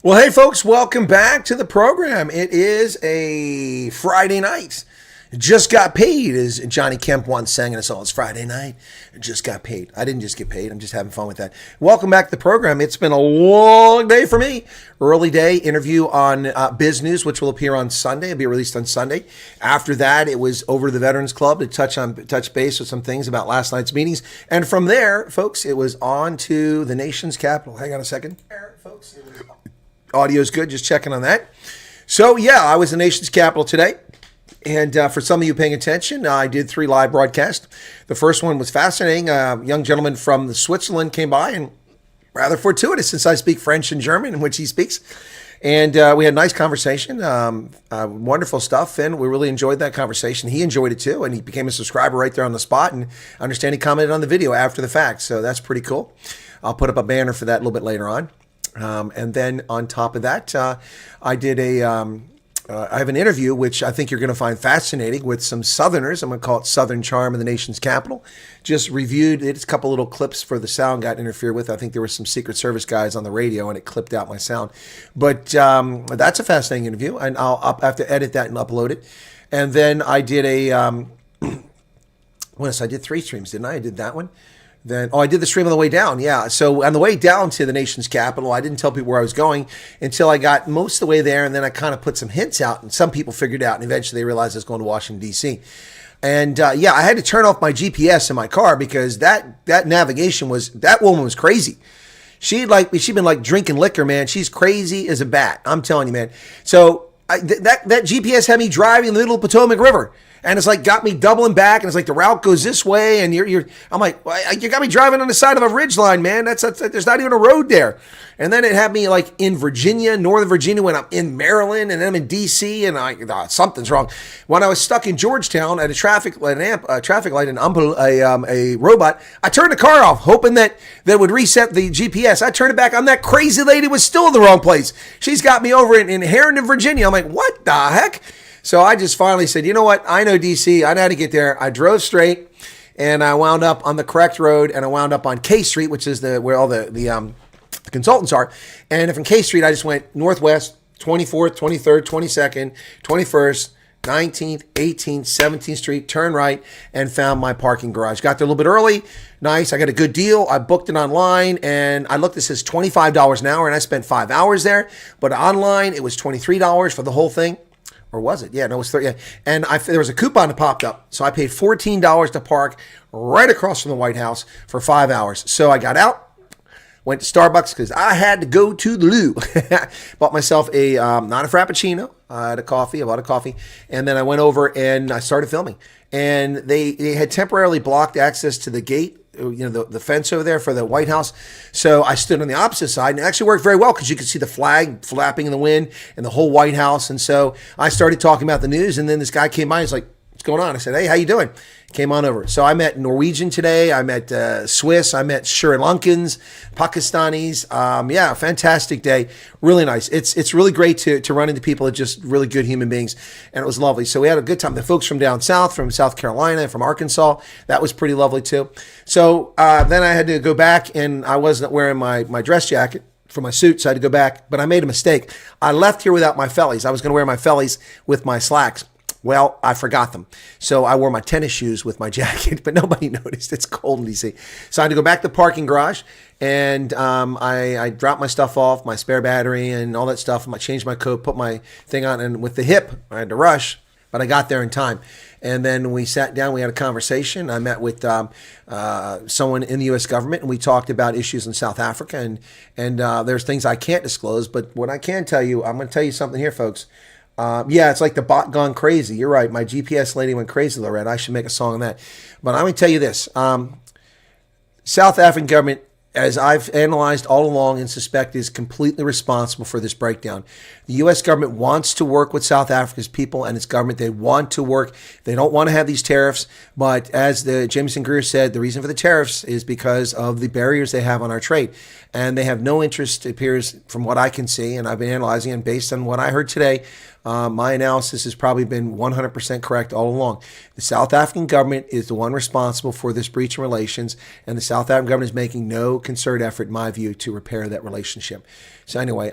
Well, hey, folks, welcome back to the program. It is a Friday night. Just got paid, as Johnny Kemp once sang in a song. It's Friday night. Just got paid. I didn't just get paid. I'm just having fun with that. Welcome back to the program. It's been a long day for me. Early day interview on Biz News, which will appear on Sunday. It'll be released on Sunday. After that, it was over to the Veterans Club to touch base with some things about last night's meetings. And from there, folks, it was on to the nation's capital. Hang on a second. Folks, audio's good. Just checking on that. So, yeah, I was in the nation's capital today. And for some of you paying attention, I did 3 live broadcasts. The first one was fascinating. A young gentleman from Switzerland came by, and rather fortuitous since I speak French and German, in which he speaks. And we had a nice conversation, wonderful stuff, and we really enjoyed that conversation. He enjoyed it too, and he became a subscriber right there on the spot, and I understand he commented on the video after the fact, so that's pretty cool. I'll put up a banner for that a little bit later on. And then on top of that, I did I have an interview, which I think you're going to find fascinating, with some Southerners. I'm going to call it Southern Charm of the nation's capital. Just reviewed it. It's a couple little clips for the sound got interfered with. I think there were some Secret Service guys on the radio, and it clipped out my sound. But that's a fascinating interview, and I'll have to edit that and upload it. And then I did I did 3 streams, didn't I? I did that one. Then, I did the stream on the way down. Yeah. So on the way down to the nation's capital, I didn't tell people where I was going until I got most of the way there. And then I kind of put some hints out, and some people figured out, and eventually they realized I was going to Washington, D.C. And I had to turn off my GPS in my car because that navigation that woman was crazy. She'd been like drinking liquor, man. She's crazy as a bat. I'm telling you, man. So that GPS had me driving the middle of Potomac River. And it's like got me doubling back, and it's like the route goes this way, and I'm like, well, you got me driving on the side of a ridge line, man. There's not even a road there. And then it had me like in Virginia, Northern Virginia, when I'm in Maryland, and then I'm in D.C., and something's wrong. When I was stuck in Georgetown at a traffic light, and a robot, I turned the car off, hoping that would reset the GPS. I turned it back on. That crazy lady was still in the wrong place. She's got me over in Harrington, Virginia. I'm like, what the heck? So I just finally said, you know what? I know DC. I know how to get there. I drove straight, and I wound up on the correct road, and I wound up on K Street, which is where all the consultants are. And from K Street, I just went northwest, 24th, 23rd, 22nd, 21st, 19th, 18th, 17th Street, turn right, and found my parking garage. Got there a little bit early. Nice. I got a good deal. I booked it online, and I looked. It says $25 an hour, and I spent 5 hours there. But online, it was $23 for the whole thing. Or was it? Yeah, no, it was 30. Yeah. And there was a coupon that popped up. So I paid $14 to park right across from the White House for 5 hours. So I got out, went to Starbucks because I had to go to the loo. Bought myself not a Frappuccino. I had a coffee. I bought a coffee. And then I went over and I started filming. And they had temporarily blocked access to the gate, the fence over there for the White House. So I stood on the opposite side, and it actually worked very well because you could see the flag flapping in the wind and the whole White House. And so I started talking about the news, and then this guy came by. He's like, what's going on? I said, hey, how you doing? Came on over. So I met Norwegian today. I met Swiss. I met Sri Lankans, Pakistanis. Yeah, fantastic day. Really nice. It's really great to run into people that are just really good human beings, and it was lovely. So we had a good time. The folks from down south, from South Carolina, from Arkansas, that was pretty lovely too. So then I had to go back, and I wasn't wearing my dress jacket for my suit, so I had to go back. But I made a mistake. I left here without my fellies. I was going to wear my fellies with my slacks. Well, I forgot them. So I wore my tennis shoes with my jacket, but nobody noticed. It's cold in D.C. So I had to go back to the parking garage, and I dropped my stuff off, my spare battery and all that stuff. I changed my coat, put my thing on, and with the hip, I had to rush, but I got there in time. And then we sat down, we had a conversation. I met with someone in the U.S. government, and we talked about issues in South Africa. And there's things I can't disclose, but what I can tell you, I'm going to tell you something here, folks. Yeah, it's like the bot gone crazy. You're right. My GPS lady went crazy, Loretta. I should make a song on that. But I'm going to tell you this. South African government, as I've analyzed all along and suspect, is completely responsible for this breakdown. The U.S. government wants to work with South Africa's people and its government. They want to work. They don't want to have these tariffs. But as the Jameson Greer said, the reason for the tariffs is because of the barriers they have on our trade. And they have no interest, it appears, from what I can see, and I've been analyzing, and based on what I heard today, My analysis has probably been 100% correct all along. The South African government is the one responsible for this breach in relations, and the South African government is making no concerted effort, in my view, to repair that relationship. So anyway,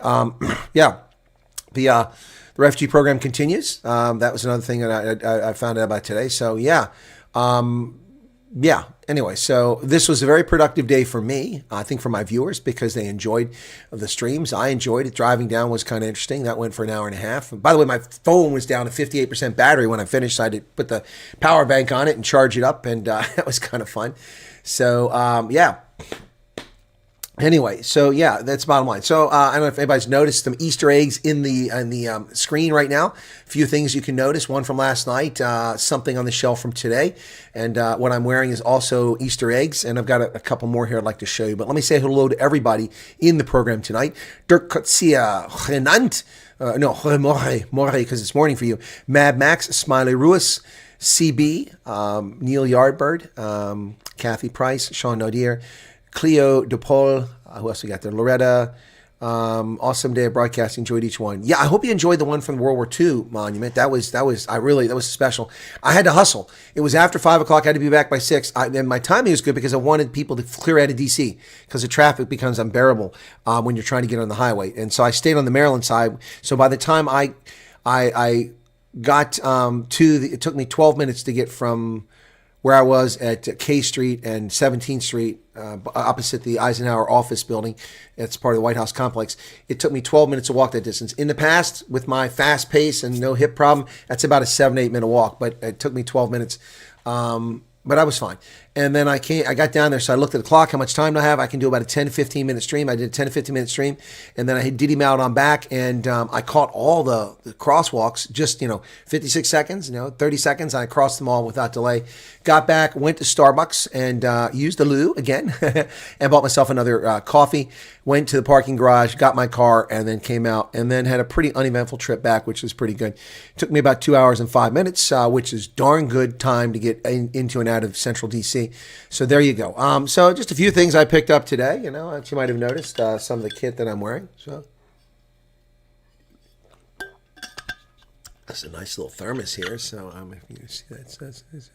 yeah, the refugee program continues. That was another thing that I found out about today. So yeah. Yeah. Anyway, so this was a very productive day for me, I think for my viewers, because they enjoyed the streams. I enjoyed it. Driving down was kind of interesting. That went for an hour and a half. And by the way, my phone was down to 58% battery when I finished. So I had to put the power bank on it and charge it up, and that was kind of fun. So, yeah. Anyway, so yeah, that's bottom line. So I don't know if anybody's noticed some Easter eggs in the screen right now. A few things you can notice. One from last night, something on the shelf from today, and what I'm wearing is also Easter eggs. And I've got a couple more here I'd like to show you. But let me say hello to everybody in the program tonight. Dirk Kotsia, Renant, no, More, because it's morning for you. Mad Max, Smiley Ruiz, CB, Neil Yardbird, Kathy Price, Sean Nodier, Cleo DePaul, who else we got there? Loretta, awesome day of broadcasting. Enjoyed each one. Yeah, I hope you enjoyed the one from World War II monument. That was special. I had to hustle. It was after 5 o'clock. I had to be back by 6. And my timing was good because I wanted people to clear out of DC because the traffic becomes unbearable when you're trying to get on the highway. And so I stayed on the Maryland side. So by the time I got it took me 12 minutes to get from where I was at K Street and 17th Street, opposite the Eisenhower office building. It's part of the White House complex. It took me 12 minutes to walk that distance. In the past, with my fast pace and no hip problem, that's about a 7-8 minute walk, but it took me 12 minutes. But I was fine. And then I got down there, so I looked at the clock, how much time do I have? I can do about a 10 to 15 minute stream. I did a 10 to 15 minute stream, and then I had Diddy Mount on back, and I caught all the crosswalks, just, 56 seconds, 30 seconds. I crossed them all without delay. Got back, went to Starbucks, and used the loo again, and bought myself another coffee. Went to the parking garage, got my car, and then came out, and then had a pretty uneventful trip back, which was pretty good. Took me about 2 hours and 5 minutes, which is darn good time to get into and out of central DC. So there you go. So just a few things I picked up today, that you might have noticed, some of the kit that I'm wearing. So that's a nice little thermos here. So if you see that.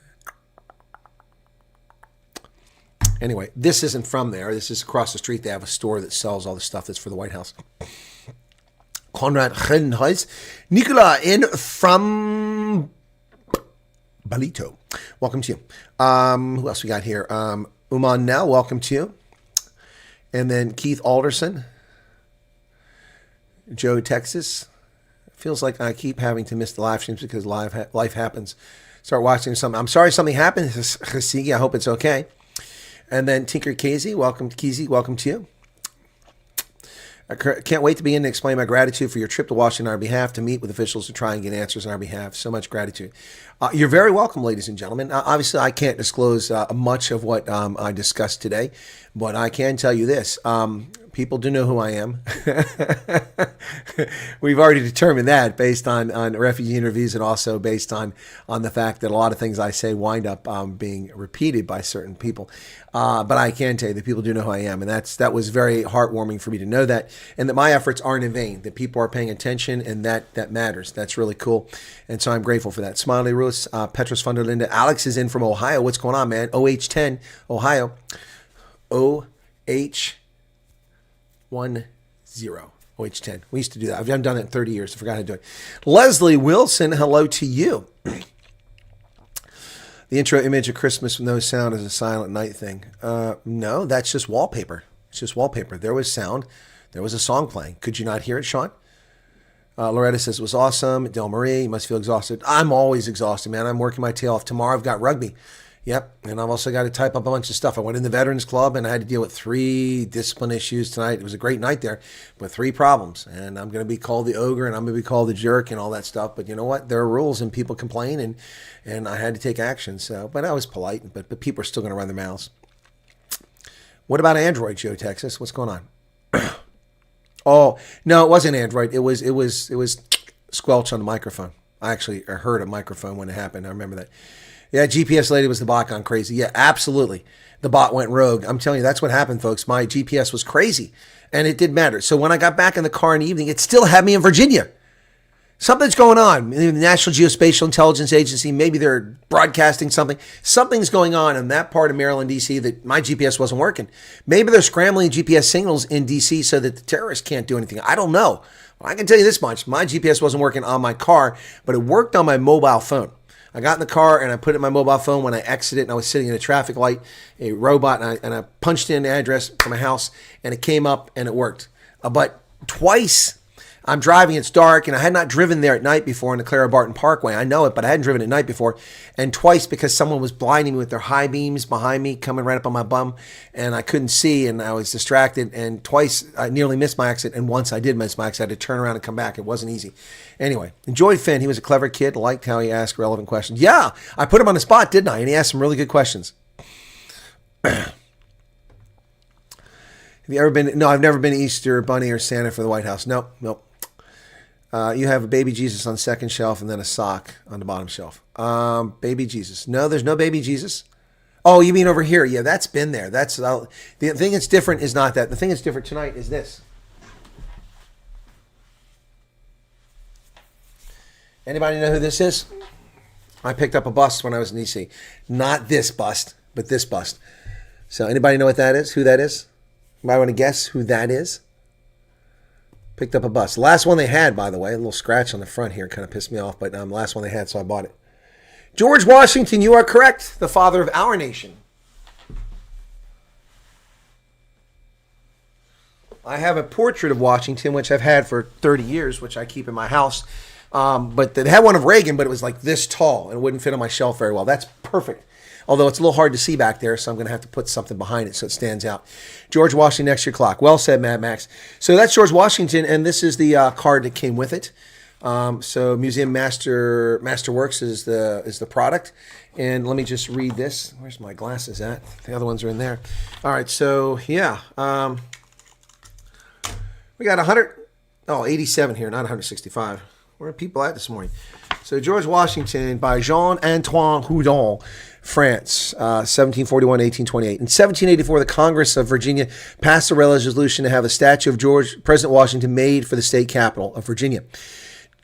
Anyway, this isn't from there. This is across the street. They have a store that sells all the stuff that's for the White House. Konrad Renhuis. Nicola in from Balito. Welcome to you. Who else we got here? Uman Nell, welcome to you. And then Keith Alderson. Joe, Texas. Feels like I keep having to miss the live streams because life happens. Start watching something. I'm sorry something happened. Hasigi, I hope it's okay. And then Tinker Casey, welcome to you. I can't wait to begin to explain my gratitude for your trip to Washington on our behalf, to meet with officials to try and get answers on our behalf. So much gratitude. You're very welcome, ladies and gentlemen. Obviously, I can't disclose much of what I discussed today, but I can tell you this. People do know who I am. We've already determined that based on refugee interviews, and also based on the fact that a lot of things I say wind up being repeated by certain people. But I can tell you that people do know who I am, and that was very heartwarming for me to know that, and that my efforts aren't in vain, that people are paying attention, and that matters. That's really cool, and so I'm grateful for that. Smiley Ruiz, Petrus van der Linde. Alex is in from Ohio. What's going on, man? OH10, Ohio. OH10. OH10. We used to do that. I haven't done it in 30 years. I forgot how to do it. Leslie Wilson, hello to you. The intro image of Christmas with no sound is a Silent Night thing. No, that's just wallpaper. It's just wallpaper. There was sound. There was a song playing. Could you not hear it, Sean? Loretta says it was awesome. Del Marie, you must feel exhausted. I'm always exhausted, man. I'm working my tail off. Tomorrow I've got rugby. Yep, and I've also got to type up a bunch of stuff. I went in the Veterans Club, and I had to deal with 3 discipline issues tonight. It was a great night there, but 3 problems. And I'm going to be called the ogre, and I'm going to be called the jerk, and all that stuff. But you know what? There are rules, and people complain, and I had to take action. So, but I was polite, but people are still going to run their mouths. What about Android, Joe, Texas? What's going on? Oh no, it wasn't Android. It was squelch on the microphone. I actually heard a microphone when it happened. I remember that. Yeah, GPS lady was the bot gone crazy. Yeah, absolutely. The bot went rogue. I'm telling you, that's what happened, folks. My GPS was crazy, and it did matter. So when I got back in the car in the evening, it still had me in Virginia. Something's going on. The National Geospatial Intelligence Agency, maybe they're broadcasting something. Something's going on in that part of Maryland, D.C. that my GPS wasn't working. Maybe they're scrambling GPS signals in D.C. so that the terrorists can't do anything. I don't know. Well, I can tell you this much. My GPS wasn't working on my car, but it worked on my mobile phone. I got in the car and I put it in my mobile phone when I exited, and I was sitting in a traffic light, a robot, and I punched in the address for my house, and it came up and it worked. But twice I'm driving, it's dark, and I had not driven there at night before on the Clara Barton Parkway. I know it, but I hadn't driven at night before. And twice because someone was blinding me with their high beams behind me, coming right up on my bum, and I couldn't see, and I was distracted. And twice I nearly missed my exit, and once I did miss my exit. I had to turn around and come back. It wasn't easy. Anyway, enjoyed Finn. He was a clever kid. Liked how he asked relevant questions. Yeah, I put him on the spot, didn't I? And he asked some really good questions. Have you ever been? No, I've never been to Easter Bunny or Santa for the White House. Nope. You have a baby Jesus on the second shelf and then a sock on the bottom shelf. Baby Jesus. No, there's no baby Jesus. Oh, you mean over here? Yeah, that's been there. That's the thing that's different is not that. The thing that's different tonight is this. Anybody know who this is? I picked up a bust when I was in DC. Not this bust, but this bust. So anybody know what that is? Who that is? Anybody want to guess who that is? Picked up a bus. The last one they had, by the way, a little scratch on the front here, kind of pissed me off, but the last one they had, so I bought it. George Washington, you are correct. The father of our nation. I have a portrait of Washington, which I've had for 30 years, which I keep in my house. But they had one of Reagan, but it was like this tall, and it wouldn't fit on my shelf very well. That's perfect. Although it's a little hard to see back there, so I'm going to have to put something behind it so it stands out. George Washington next to your clock. Well said, Mad Max. So that's George Washington, and this is the card that came with it. So Museum Masterworks is the product. And let me just read this. Where's my glasses at? The other ones are in there. All right, so yeah. We got 87 here, not 165. Where are people at this morning? So George Washington by Jean-Antoine Houdon, France, 1741 to 1828. In 1784, the Congress of Virginia passed a resolution to have a statue of President Washington made for the state capital of Virginia.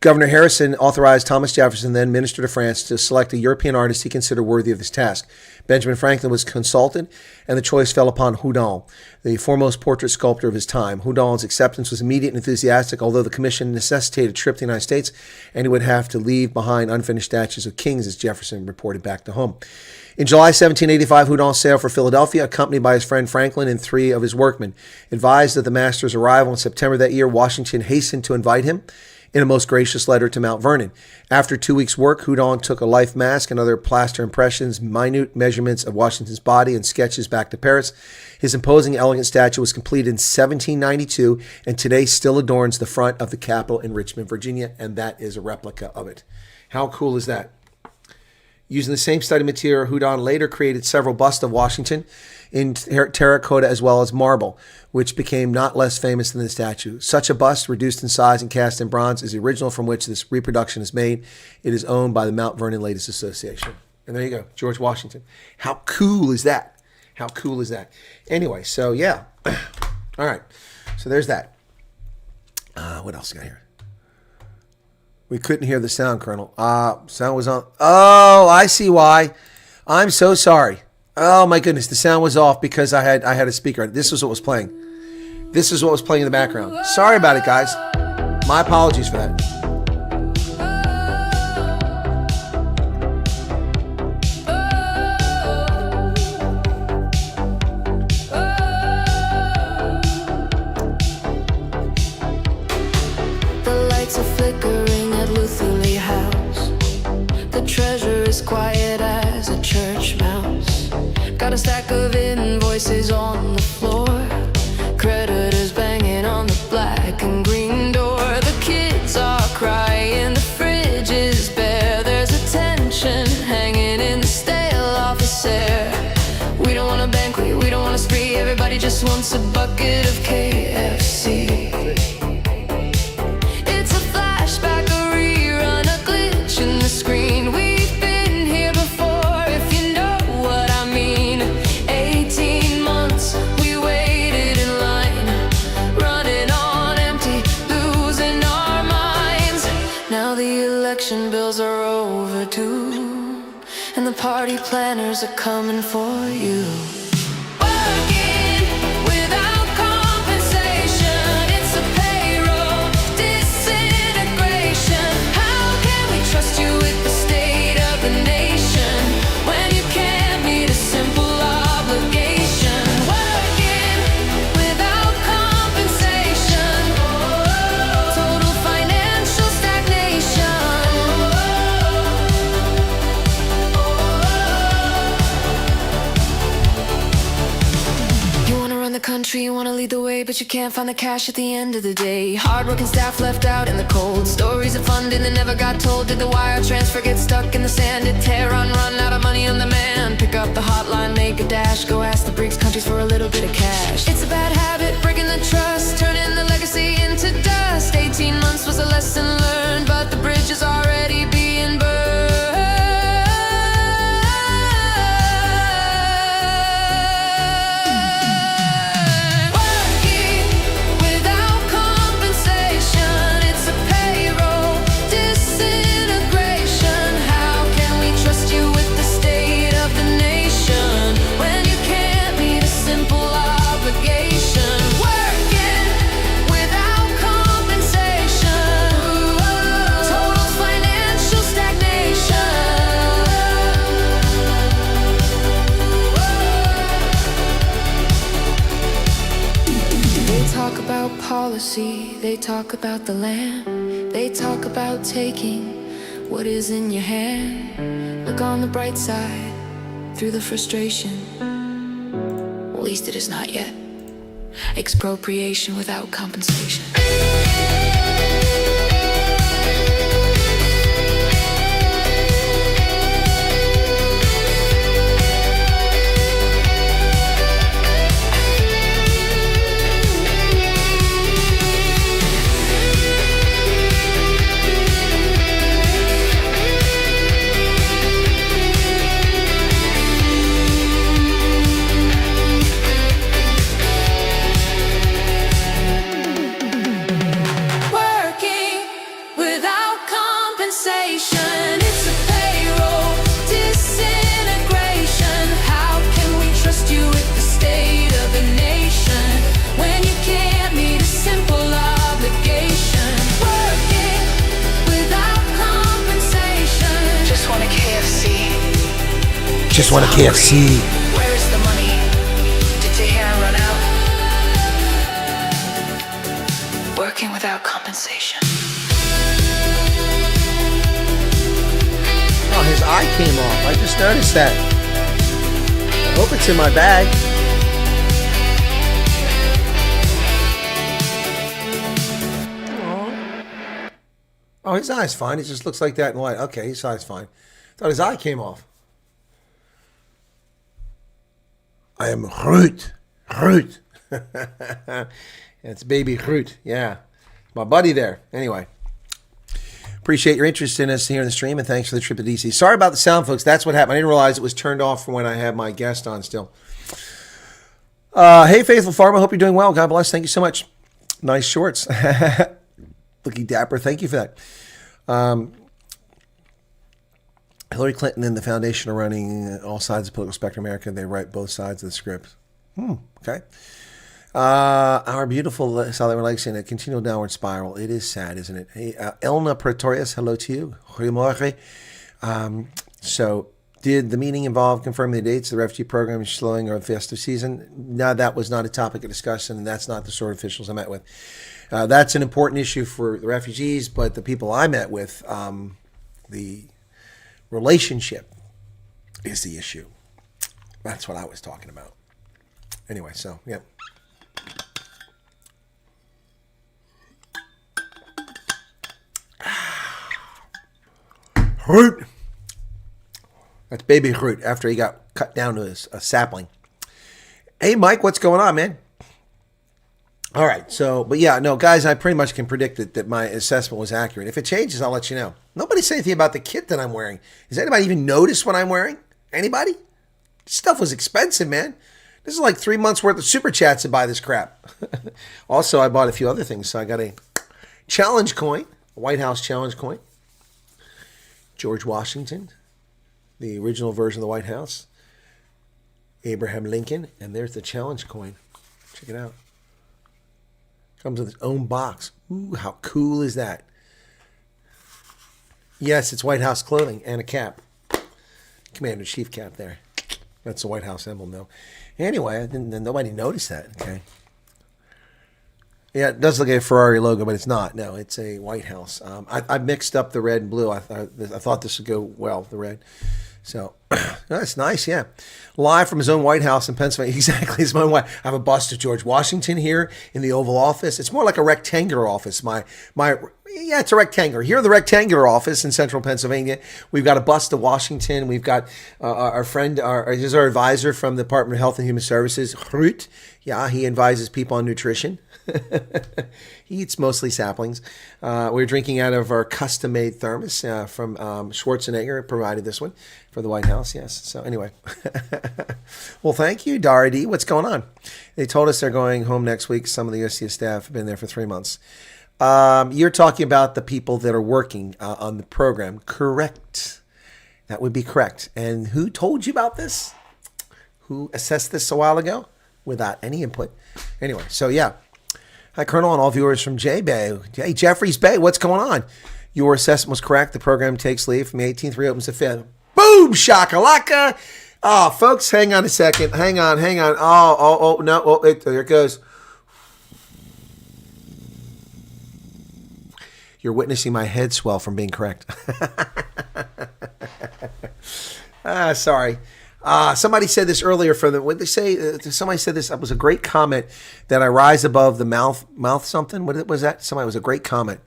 Governor Harrison authorized Thomas Jefferson, then minister to France, to select a European artist he considered worthy of this task. Benjamin Franklin was consulted, and the choice fell upon Houdon, the foremost portrait sculptor of his time. Houdon's acceptance was immediate and enthusiastic, although the commission necessitated a trip to the United States, and he would have to leave behind unfinished statues of kings, as Jefferson reported back to home. In July 1785, Houdon sailed for Philadelphia, accompanied by his friend Franklin and 3 of his workmen. Advised of the master's arrival in September that year, Washington hastened to invite him in a most gracious letter to Mount Vernon. After 2 weeks' work, Houdon took a life mask and other plaster impressions, minute measurements of Washington's body, and sketches back to Paris. His imposing, elegant statue was completed in 1792 and today still adorns the front of the Capitol in Richmond, Virginia, and that is a replica of it. How cool is that? Using the same study material, Houdon later created several busts of Washington in terracotta as well as marble, which became not less famous than the statue. Such a bust, reduced in size and cast in bronze, is the original from which this reproduction is made. It is owned by the Mount Vernon Ladies Association. And there you go, George Washington. How cool is that? How cool is that? Anyway, so yeah. All right, so there's that. What else got here? We couldn't hear the sound, Colonel. Sound was on. Oh, I see why. I'm so sorry. Oh my goodness, the sound was off because I had a speaker. This was what was playing. This is what was playing in the background. Sorry about it, guys. My apologies for that. The lights are flickering at Lutherley House. The treasure is quiet as a church mouse. Got a stack of invoices on the floor. Creditors banging on the black and green door. The kids are crying, the fridge is bare. There's a tension hanging in the stale office air. We don't want a banquet, we don't want a spree. Everybody just wants a bucket of KFC. It's a flashback, a rerun, a glitch in the screen. We've been here before, if you know what I mean. 18 months, we waited in line, running on empty, losing our minds. Now and the party planners are coming for you. Working without compensation, it's a payroll disintegration. How can we trust you with the state of the nation when you can't meet a simple obligation? Working without compensation, total financial stagnation. You wanna run the country, you wanna lead the way, but you can't find the cash at the end of the day. Hard-working staff left out in the cold. Stories of funding that never got told. Did the wire transfer get stuck in the sand? Did Tehran run out of money on the man? Pick up the hotline, make a dash. Go ask the BRICS countries for a little bit of cash. It's a bad habit, breaking the trust, turning the legacy into dust. 18 months was a lesson learned, but the bridge is already being burned. Working without compensation, it's a payroll disintegration. How can we trust you with the state of the nation when you can't meet a simple obligation? Working without compensation, total financial stagnation. They talk about policy, they talk about the land, they talk about taking what is in your hand. Look on the bright side, through the frustration. At least it is not yet. Expropriation without compensation. Working without compensation, it's a payroll disintegration. How can we trust you with the state of the nation when you can't meet a simple obligation? Working without compensation. Just want a KFC. Just want a KFC. Where's the money? Did Tehran run out? Working without compensation. Oh, his eye came off. I just noticed that. I hope it's in my bag. Oh, his eye's fine. It just looks like that in white. Okay, his eye's fine. Thought his eye came off. I am Groot. Groot. It's baby Groot. Yeah. My buddy there. Anyway. Appreciate your interest in us here in the stream, and thanks for the trip to DC. Sorry about the sound, folks. That's what happened. I didn't realize it was turned off when I had my guest on still. Hey, Faithful Farmer. Hope you're doing well. God bless. Thank you so much. Nice shorts. Looking dapper. Thank you for that. Hillary Clinton and the foundation are running all sides of the political spectrum in America. They write both sides of the script. Okay. Our beautiful Solid Legacy in a continual downward spiral. It is sad, isn't it? Hey, Elna Pretorius, hello to you. Goedemorgen. So, did the meeting involve confirming the dates of the refugee program is slowing or the festive season? No, that was not a topic of discussion, and that's not the sort of officials I met with. That's an important issue for the refugees, but the people I met with, the relationship is the issue. That's what I was talking about. Anyway, so, yeah. Groot. That's baby Groot after he got cut down to a sapling. Hey, Mike, what's going on, man? All right, so, but yeah, no, guys, I pretty much can predict that my assessment was accurate. If it changes, I'll let you know. Nobody say anything about the kit that I'm wearing. Does anybody even notice what I'm wearing? Anybody? This stuff was expensive, man. This is like 3 months worth of super chats to buy this crap. Also, I bought a few other things. So I got a challenge coin, a White House challenge coin. George Washington. the original version of the White House. Abraham Lincoln. And there's the challenge coin. Check it out. Comes with its own box. Ooh, how cool is that? Yes, it's White House clothing and a cap. Commander-in-Chief cap there. That's the White House emblem, though. Anyway, nobody noticed that, okay? Yeah, it does look like a Ferrari logo, but it's not. No, it's a White House. I mixed up the red and blue. I thought this would go well, the red. So, that's nice, yeah. Live from his own White House in Pennsylvania. Exactly, it's my wife. I have a bust of George Washington here in the Oval Office. It's more like a rectangular office. Yeah, it's a rectangular. Here in the rectangular office in central Pennsylvania, we've got a bust of Washington. We've got our friend, he's our advisor from the Department of Health and Human Services, Ruth. Yeah, he advises people on nutrition. He eats mostly saplings. We're drinking out of our custom-made thermos from Schwarzenegger, provided this one for the White House, yes. So anyway. Well, thank you, Dardy. What's going on? They told us they're going home next week. Some of the USDA staff have been there for 3 months. You're talking about the people that are working on the program. Correct. That would be correct. And who told you about this? Who assessed this a while ago without any input? Anyway, so yeah. Hi, Colonel, and all viewers from J-Bay. Hey, Jeffries Bay, what's going on? Your assessment was correct. The program takes leave from the 18th, reopens the 5th. Boom, shakalaka. Oh, folks, hang on a second. Hang on. No, there it goes. You're witnessing my head swell from being correct. Sorry. Somebody said this earlier what they say? Somebody said this. It was a great comment that I rise above the mouth something. What was that? Somebody, it was a great comment.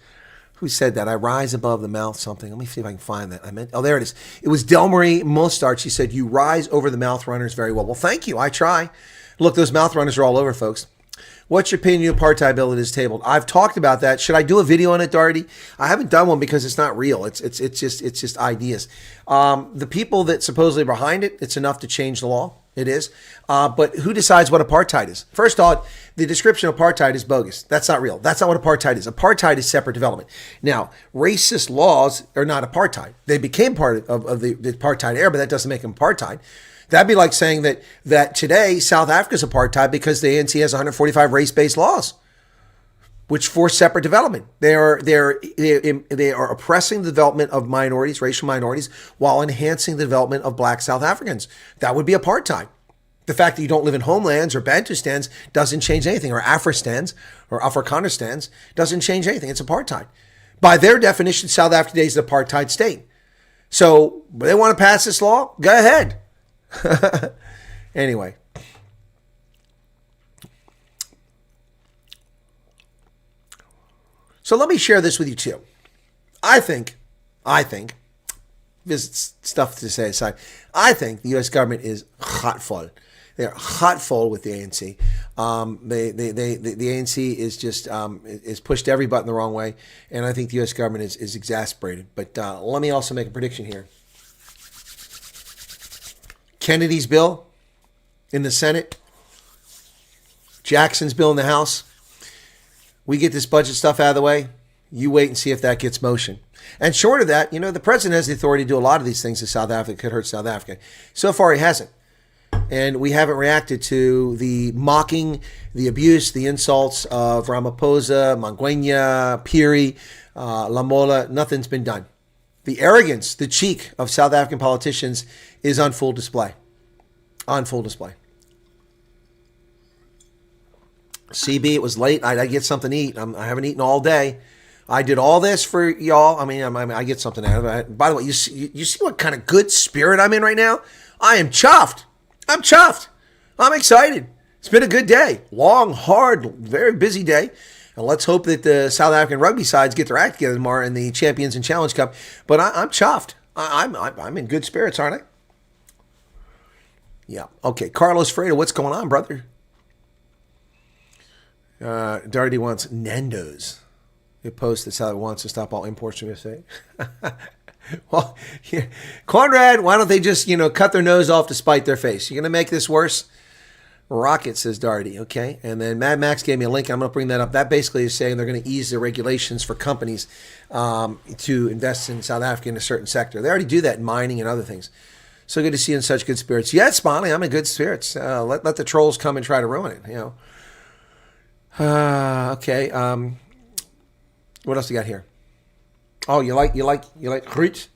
Who said that? I rise above the mouth something. Let me see if I can find that. There it is. It was Delmarie Mostard. She said, you rise over the mouth runners very well. Well, thank you. I try. Look, those mouth runners are all over, folks. What's your opinion of apartheid bill that is tabled? I've talked about that. Should I do a video on it, Darty? I haven't done one because it's not real. It's just ideas. The people that supposedly are behind it, it's enough to change the law. It is. But who decides what apartheid is? First off, the description of apartheid is bogus. That's not real. That's not what apartheid is. Apartheid is separate development. Now, racist laws are not apartheid. They became part of the apartheid era, but that doesn't make them apartheid. That'd be like saying that today South Africa's apartheid because the ANC has 145 race-based laws, which force separate development. They are oppressing the development of minorities, racial minorities, while enhancing the development of black South Africans. That would be apartheid. The fact that you don't live in homelands or Bantustans doesn't change anything, or Afristans or Afrikanistans doesn't change anything. It's apartheid. By their definition, South Africa today is an apartheid state. So they want to pass this law? Go ahead. Anyway. So let me share this with you too. I think, this stuff to say aside, I think the U.S. government is hot full. They're hot full with the ANC. The ANC is just is pushed every button the wrong way, and I think the U.S. government is exasperated. But let me also make a prediction here. Kennedy's bill in the Senate, Jackson's bill in the House. We get this budget stuff out of the way. You wait and see if that gets motion. And short of that, the president has the authority to do a lot of these things to South Africa. Could hurt South Africa. So far, he hasn't. And we haven't reacted to the mocking, the abuse, the insults of Ramaphosa, Mangwenya, Piri, Lamola. Nothing's been done. The arrogance, the cheek of South African politicians is on full display. On full display. CB, it was late. I get something to eat. I haven't eaten all day. I did all this for y'all. I get something out of it. By the way, you see what kind of good spirit I'm in right now? I am chuffed. I'm chuffed. I'm excited. It's been a good day. Long, hard, very busy day. And let's hope that the South African rugby sides get their act together tomorrow in the Champions and Challenge Cup. But I'm chuffed. I'm in good spirits, aren't I? Yeah. Okay. Carlos Fredo, what's going on, brother? Darty wants Nando's. It posts that South wants to stop all imports from USA. Well, yeah. Conrad, why don't they just, cut their nose off to spite their face? You're going to make this worse? Rocket, says Darty. Okay. And then Mad Max gave me a link. I'm going to bring that up. That basically is saying they're going to ease the regulations for companies to invest in South Africa in a certain sector. They already do that in mining and other things. So good to see you in such good spirits. Yes, Molly, I'm in good spirits. Let the trolls come and try to ruin it. Okay. What else you got here? Oh, you like Ruud?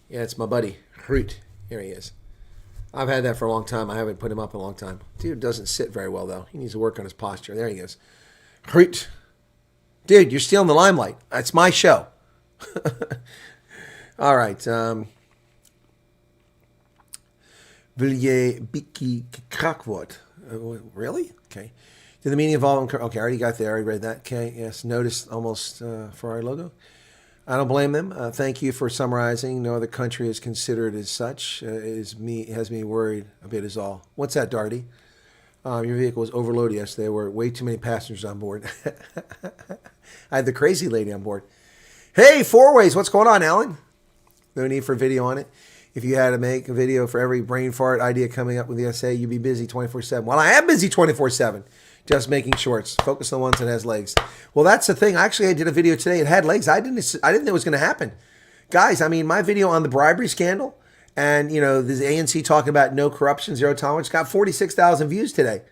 Yeah, it's my buddy Ruud. Here he is. I've had that for a long time. I haven't put him up in a long time. Dude doesn't sit very well though. He needs to work on his posture. There he is. Ruud. Dude, you're stealing the limelight. It's my show. All right. Vilje Biki Krakwoord. Really? Okay. Did the meaning involve? Okay, I already got there. I already read that. Okay. Yes. Notice almost Ferrari logo. I don't blame them. Thank you for summarizing. No other country is considered as such. Has me worried a bit is all. What's that, Darty? Your vehicle was overloaded yesterday. There were way too many passengers on board. I had the crazy lady on board. Hey, Four Ways. What's going on, Alan? No need for video on it. If you had to make a video for every brain fart idea coming up with the essay, you'd be busy 24/7. Well, I am busy 24/7. Just making shorts. Focus on the ones that has legs. Well, that's the thing. Actually, I did a video today. It had legs. I didn't think it was going to happen. Guys, I mean, my video on the bribery scandal and, the ANC talking about no corruption, zero tolerance, got 46,000 views today.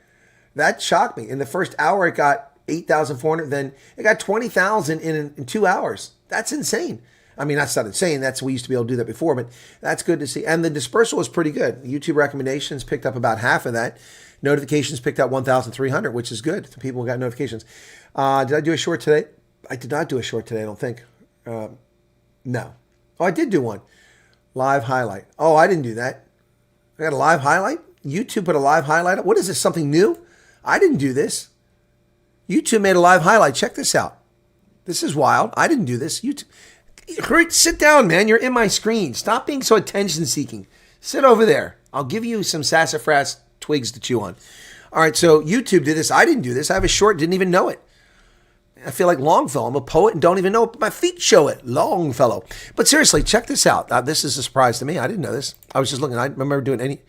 That shocked me. In the first hour, it got 8,400. Then it got 20,000 in 2 hours. That's insane. I mean, that's not insane. We used to be able to do that before, but that's good to see. And the dispersal was pretty good. YouTube recommendations picked up about half of that. Notifications picked up 1,300, which is good. The people who got notifications. Did I do a short today? I did not do a short today, I don't think. No. Oh, I did do one. Live highlight. Oh, I didn't do that. I got a live highlight? YouTube put a live highlight up? What is this, something new? I didn't do this. YouTube made a live highlight. Check this out. This is wild. I didn't do this. YouTube. Sit down, man. You're in my screen. Stop being so attention-seeking. Sit over there. I'll give you some sassafras twigs to chew on. All right, so YouTube did this. I didn't do this. I have a short, didn't even know it. I feel like Longfellow. I'm a poet and don't even know it, but my feet show it. Longfellow. But seriously, check this out. This is a surprise to me. I didn't know this. I was just looking. I remember doing any.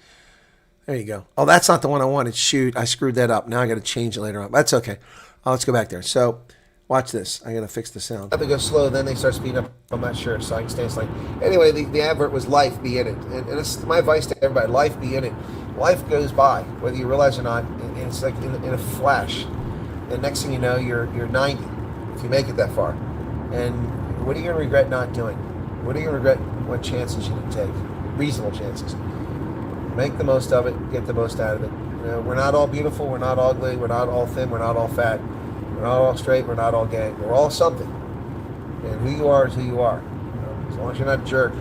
There you go. Oh, that's not the one I wanted. Shoot, I screwed that up. Now I got to change it later on. That's okay. Let's go back there. So watch this. I got to fix the sound. I have to go slow, then they start speeding up. I'm not sure, so I can stay slow. Anyway, the advert was life be in it. And it's my advice to everybody. Life be in it. Life goes by, whether you realize it or not, and it's like in a flash. And next thing you know, you're 90, if you make it that far. And what are you going to regret not doing? What are you going to regret what chances you didn't take? Reasonable chances. Make the most of it, get the most out of it. We're not all beautiful, we're not ugly, we're not all thin, we're not all fat, we're not all straight, we're not all gay. We're all something. And who you are is who you are. As long as you're not a jerk, you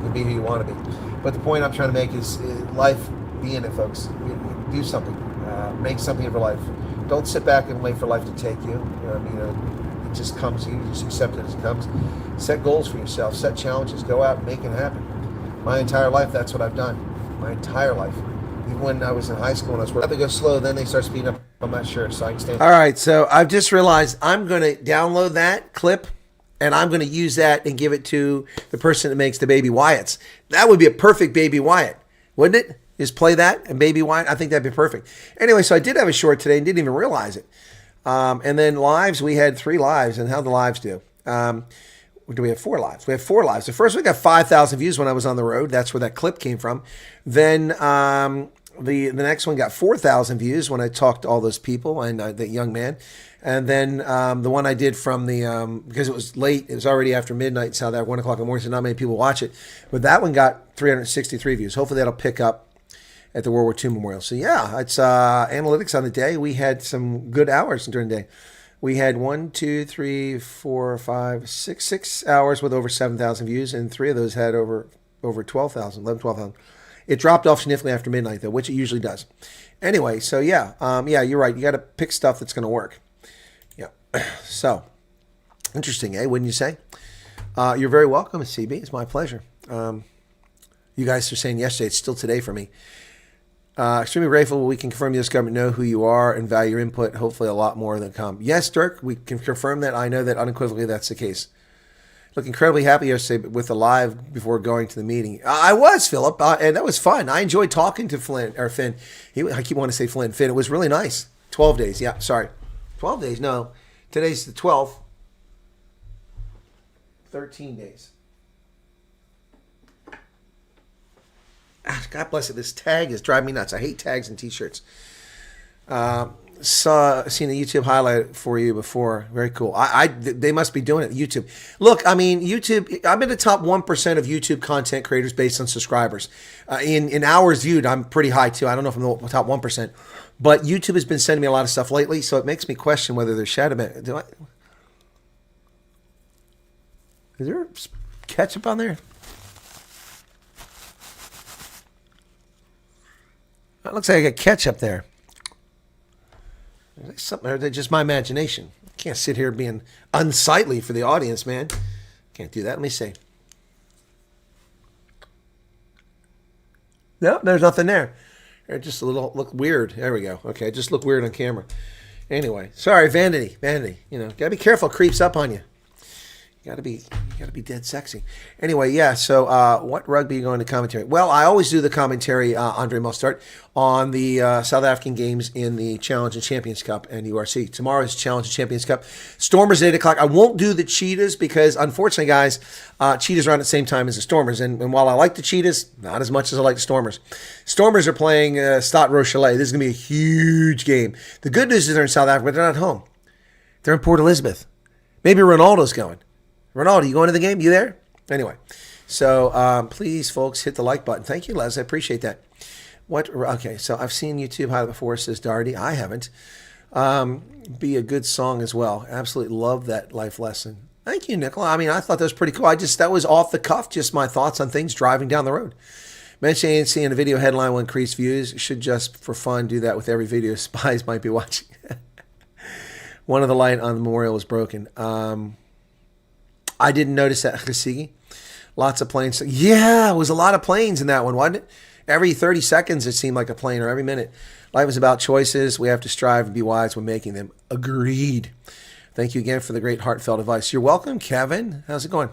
can be who you want to be. But the point I'm trying to make is life, be in it, folks. Do something. Make something of your life. Don't sit back and wait for life to take you. It just comes to you. Just accept it as it comes. Set goals for yourself. Set challenges. Go out and make it happen. My entire life, that's what I've done. My entire life. Even when I was in high school and I was working. I have to go slow, then they start speeding up. I'm not sure, so I can stay. All right, so I've just realized I'm going to download that clip. And I'm going to use that and give it to the person that makes the Baby Wyatts. That would be a perfect Baby Wyatt, wouldn't it? Just play that and Baby Wyatt. I think that'd be perfect. Anyway, so I did have a short today and didn't even realize it. And then lives, we had 3 lives. And how'd the lives do? Do we have 4 lives? We have 4 lives. The first one got 5,000 views when I was on the road. That's where that clip came from. Then the next one got 4,000 views when I talked to all those people and that young man. And then the one I did from the, because it was late, it was already after midnight, so that 1 o'clock in the morning, so not many people watch it. But that one got 363 views. Hopefully that'll pick up at the World War II Memorial. So yeah, it's analytics on the day. We had some good hours during the day. We had 6 hours with over 7,000 views, and 3 of those had over 12,000, 12,000. It dropped off significantly after midnight, though, which it usually does. Anyway, so yeah, you're right. You got to pick stuff that's going to work. Yeah. So interesting, eh? Wouldn't you say? You're very welcome, CB. It's my pleasure. You guys are saying yesterday. It's still today for me. Extremely grateful we can confirm this government know who you are and value your input. Hopefully a lot more than come. Yes, Dirk, we can confirm that. I know that unequivocally that's the case. Look incredibly happy yesterday with the live before going to the meeting. I was, Philip, and that was fun. I enjoyed talking to Finn. I keep wanting to say Finn. It was really nice. 12 days. Yeah, sorry. 12 days? No. Today's the 12th. 13 days. God bless it. This tag is driving me nuts. I hate tags and T-shirts. Seen a YouTube highlight for you before. Very cool. They must be doing it. YouTube. Look, I mean, YouTube. I'm in the top 1% of YouTube content creators based on subscribers. In hours viewed, I'm pretty high too. I don't know if I'm the top 1%, but YouTube has been sending me a lot of stuff lately, so it makes me question whether there's shadow ban. Is there ketchup on there? That looks like I got ketchup there. Something, or just my imagination. I can't sit here being unsightly for the audience, man. Can't do that. Let me see. No, there's nothing there. Just a little look weird. There we go. Okay, just look weird on camera. Anyway, sorry, vanity. You know, gotta be careful. It creeps up on you. You gotta be dead sexy. Anyway, yeah. So, what rugby are you going to commentary? Well, I always do the commentary, Andre Mostart, on the South African games in the Challenge and Champions Cup and URC. Tomorrow's Challenge and Champions Cup. Stormers at 8 o'clock. I won't do the Cheetahs because, unfortunately, guys, Cheetahs are on at the same time as the Stormers. And while I like the Cheetahs, not as much as I like the Stormers. Stormers are playing Stade Rochelet. This is going to be a huge game. The good news is they're in South Africa, but they're not home. They're in Port Elizabeth. Maybe Ronaldo's going. Ronaldo, you going to the game? You there? Anyway, so please, folks, hit the like button. Thank you, Les. I appreciate that. Okay, so I've seen YouTube highlight before, says Darty. I haven't. Be a good song as well. Absolutely love that life lesson. Thank you, Nicola. I mean, I thought that was pretty cool. That was off the cuff, just my thoughts on things driving down the road. Mention ANC in a video headline will increase views. Should just, for fun, do that with every video spies might be watching. One of the light on the memorial was broken. I didn't notice that, Khasigi. Lots of planes. Yeah, it was a lot of planes in that one, wasn't it? Every 30 seconds it seemed like a plane, or every minute. Life is about choices. We have to strive and be wise when making them. Agreed. Thank you again for the great heartfelt advice. You're welcome, Kevin. How's it going?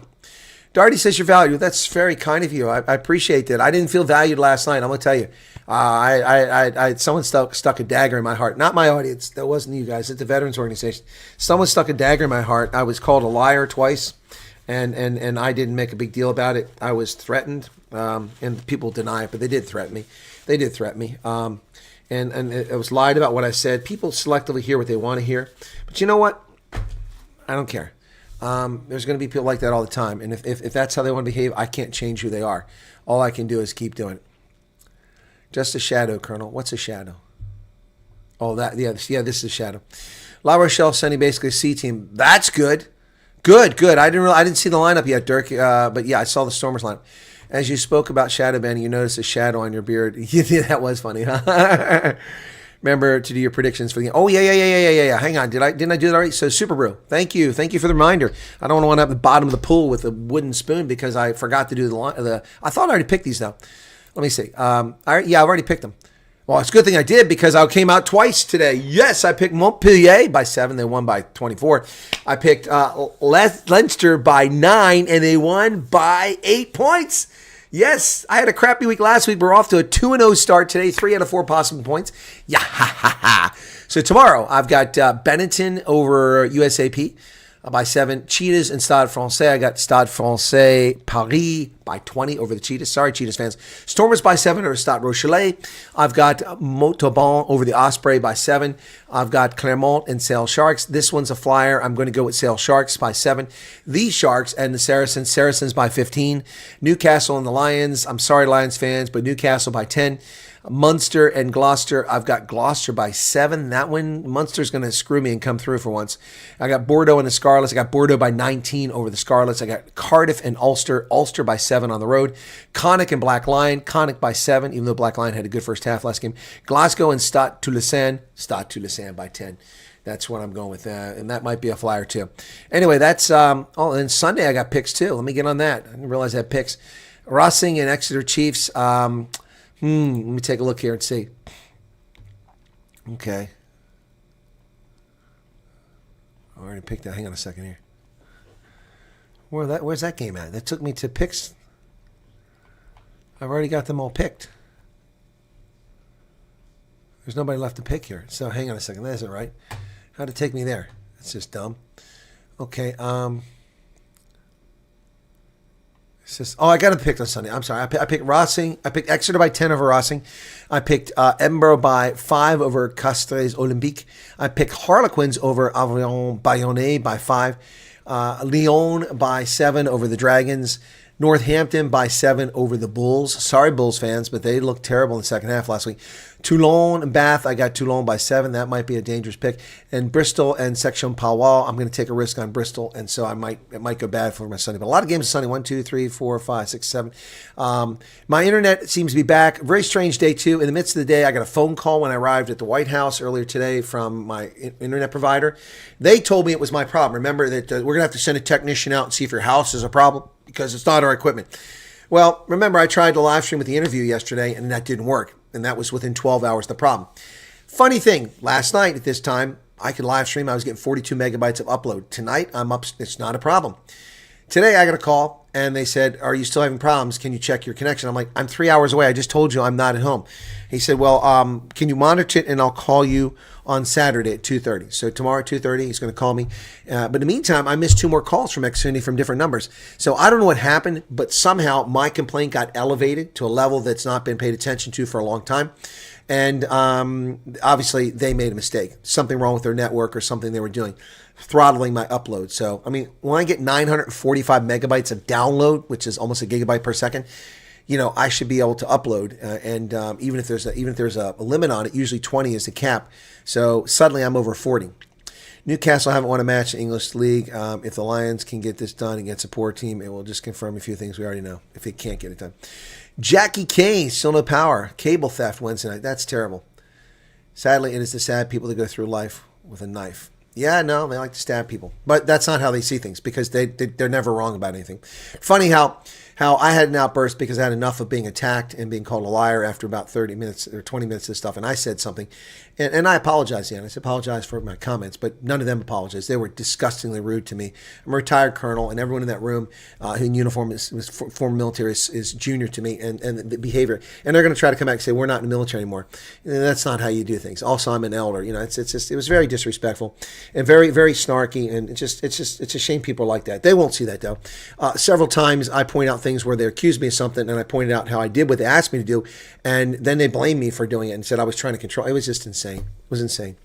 Darty says you're valued. That's very kind of you. I appreciate that. I didn't feel valued last night. I'm going to tell you. Someone stuck a dagger in my heart. Not my audience. That wasn't you guys. It's the Veterans Organization. Someone stuck a dagger in my heart. I was called a liar twice. And I didn't make a big deal about it. I was threatened, and people deny it, but they did threaten me. And it was lied about what I said. People selectively hear what they want to hear. But you know what? I don't care. There's going to be people like that all the time. And if that's how they want to behave, I can't change who they are. All I can do is keep doing it. Just a shadow, Colonel. What's a shadow? Oh, this is a shadow. La Rochelle sending basically a C team. That's good. Good. I didn't see the lineup yet, Dirk. But yeah, I saw the Stormers lineup. As you spoke about shadow banning, you noticed a shadow on your beard. Yeah, that was funny. Huh? Remember to do your predictions for the game. Oh yeah. Hang on, didn't I do that already? So Super Brew, thank you for the reminder. I don't want to have the bottom of the pool with a wooden spoon because I forgot to do the. I thought I already picked these though. Let me see. I've already picked them. Well, it's a good thing I did because I came out twice today. Yes, I picked Montpellier by 7. They won by 24. I picked Leinster by 9, and they won by 8 points. Yes, I had a crappy week last week. We're off to a 2-0 start today. 3 out of 4 possible points. Yeah, ha. So tomorrow, I've got Benetton over USAP by 7. Cheetahs and Stade Francais. I got Stade Francais Paris by 20 over the Cheetahs. Sorry, Cheetahs fans. Stormers by 7 over Stade Rochelet. I've got Montauban over the Osprey by 7. I've got Clermont and Sale Sharks. This one's a flyer. I'm going to go with Sale Sharks by 7. The Sharks and the Saracens by 15. Newcastle and the Lions. I'm sorry, Lions fans, but Newcastle by 10. Munster and Gloucester. I've got Gloucester by 7. That one, Munster's going to screw me and come through for once. I got Bordeaux and the Scarlets. I got Bordeaux by 19 over the Scarlets. I got Cardiff and Ulster. Ulster by 7 on the road. Connacht and Black Lion. Connacht by 7, even though Black Lion had a good first half last game. Glasgow and Stade Toulousain. Stade Toulousain by 10. That's what I'm going with. And that might be a flyer too. Anyway, that's, and Sunday I got picks too. Let me get on that. I didn't realize I had picks. Racing and Exeter Chiefs. Let me take a look here and see. Okay. I already picked that. Hang on a second here. Where's that game at? That took me to picks. I've already got them all picked. There's nobody left to pick here. So hang on a second. That isn't right. How'd it take me there? That's just dumb. Okay. I got to pick on Sunday. I'm sorry. I picked Racing. I picked Exeter by 10 over Racing. I picked Edinburgh by 5 over Castres Olympique. I picked Harlequins over Aviron Bayonnais by 5. Lyon by 7 over the Dragons. Northampton by 7 over the Bulls. Sorry, Bulls fans, but they looked terrible in the second half last week. Toulon and Bath, I got Toulon by 7. That might be a dangerous pick. And Bristol and Section Pawal, I'm going to take a risk on Bristol, and so it might go bad for my Sunday. But a lot of games Sunday, 1, 2, 3, 4, 5, 6, 7. My internet seems to be back. Very strange day, too. In the midst of the day, I got a phone call when I arrived at the White House earlier today from my internet provider. They told me it was my problem. Remember that we're going to have to send a technician out and see if your house is a problem, because it's not our equipment. Well, remember, I tried to live stream with the interview yesterday, and that didn't work. And that was within 12 hours of the problem. Funny thing, last night at this time, I could live stream. I was getting 42 megabytes of upload. Tonight, I'm up. It's not a problem. Today, I got a call, and they said, are you still having problems? Can you check your connection? I'm like, I'm 3 hours away. I just told you I'm not at home. He said, well, can you monitor it, and I'll call you on Saturday at 2:30. So tomorrow at 2:30, he's going to call me. But in the meantime, I missed 2 more calls from Xfinity from different numbers. So I don't know what happened, but somehow my complaint got elevated to a level that's not been paid attention to for a long time. And obviously, they made a mistake. Something wrong with their network or something they were doing, throttling my upload. So, I mean, when I get 945 megabytes of download, which is almost a gigabyte per second, I should be able to upload. And even if there's a limit on it, usually 20 is the cap. So suddenly I'm over 40. Newcastle haven't won a match in the English League. If the Lions can get this done against a poor team, it will just confirm a few things we already know, if they can't get it done. Jackie K, still no power. Cable theft Wednesday night. That's terrible. Sadly, it is the sad people that go through life with a knife. Yeah, no, they like to stab people. But that's not how they see things, because they're never wrong about anything. Funny how I had an outburst because I had enough of being attacked and being called a liar after about 30 minutes or 20 minutes of stuff. And I said something. And I apologized, I apologized for my comments, but none of them apologized. They were disgustingly rude to me. I'm a retired colonel, and everyone in that room who in uniform is former military is junior to me, and the behavior. And they're going to try to come back and say, we're not in the military anymore. And that's not how you do things. Also, I'm an elder. It was very disrespectful and very, very snarky. And it's a shame people are like that. They won't see that, though. Several times I point out things where they accused me of something, and I pointed out how I did what they asked me to do, and then they blamed me for doing it and said I was trying to control. It was just insane. It was insane.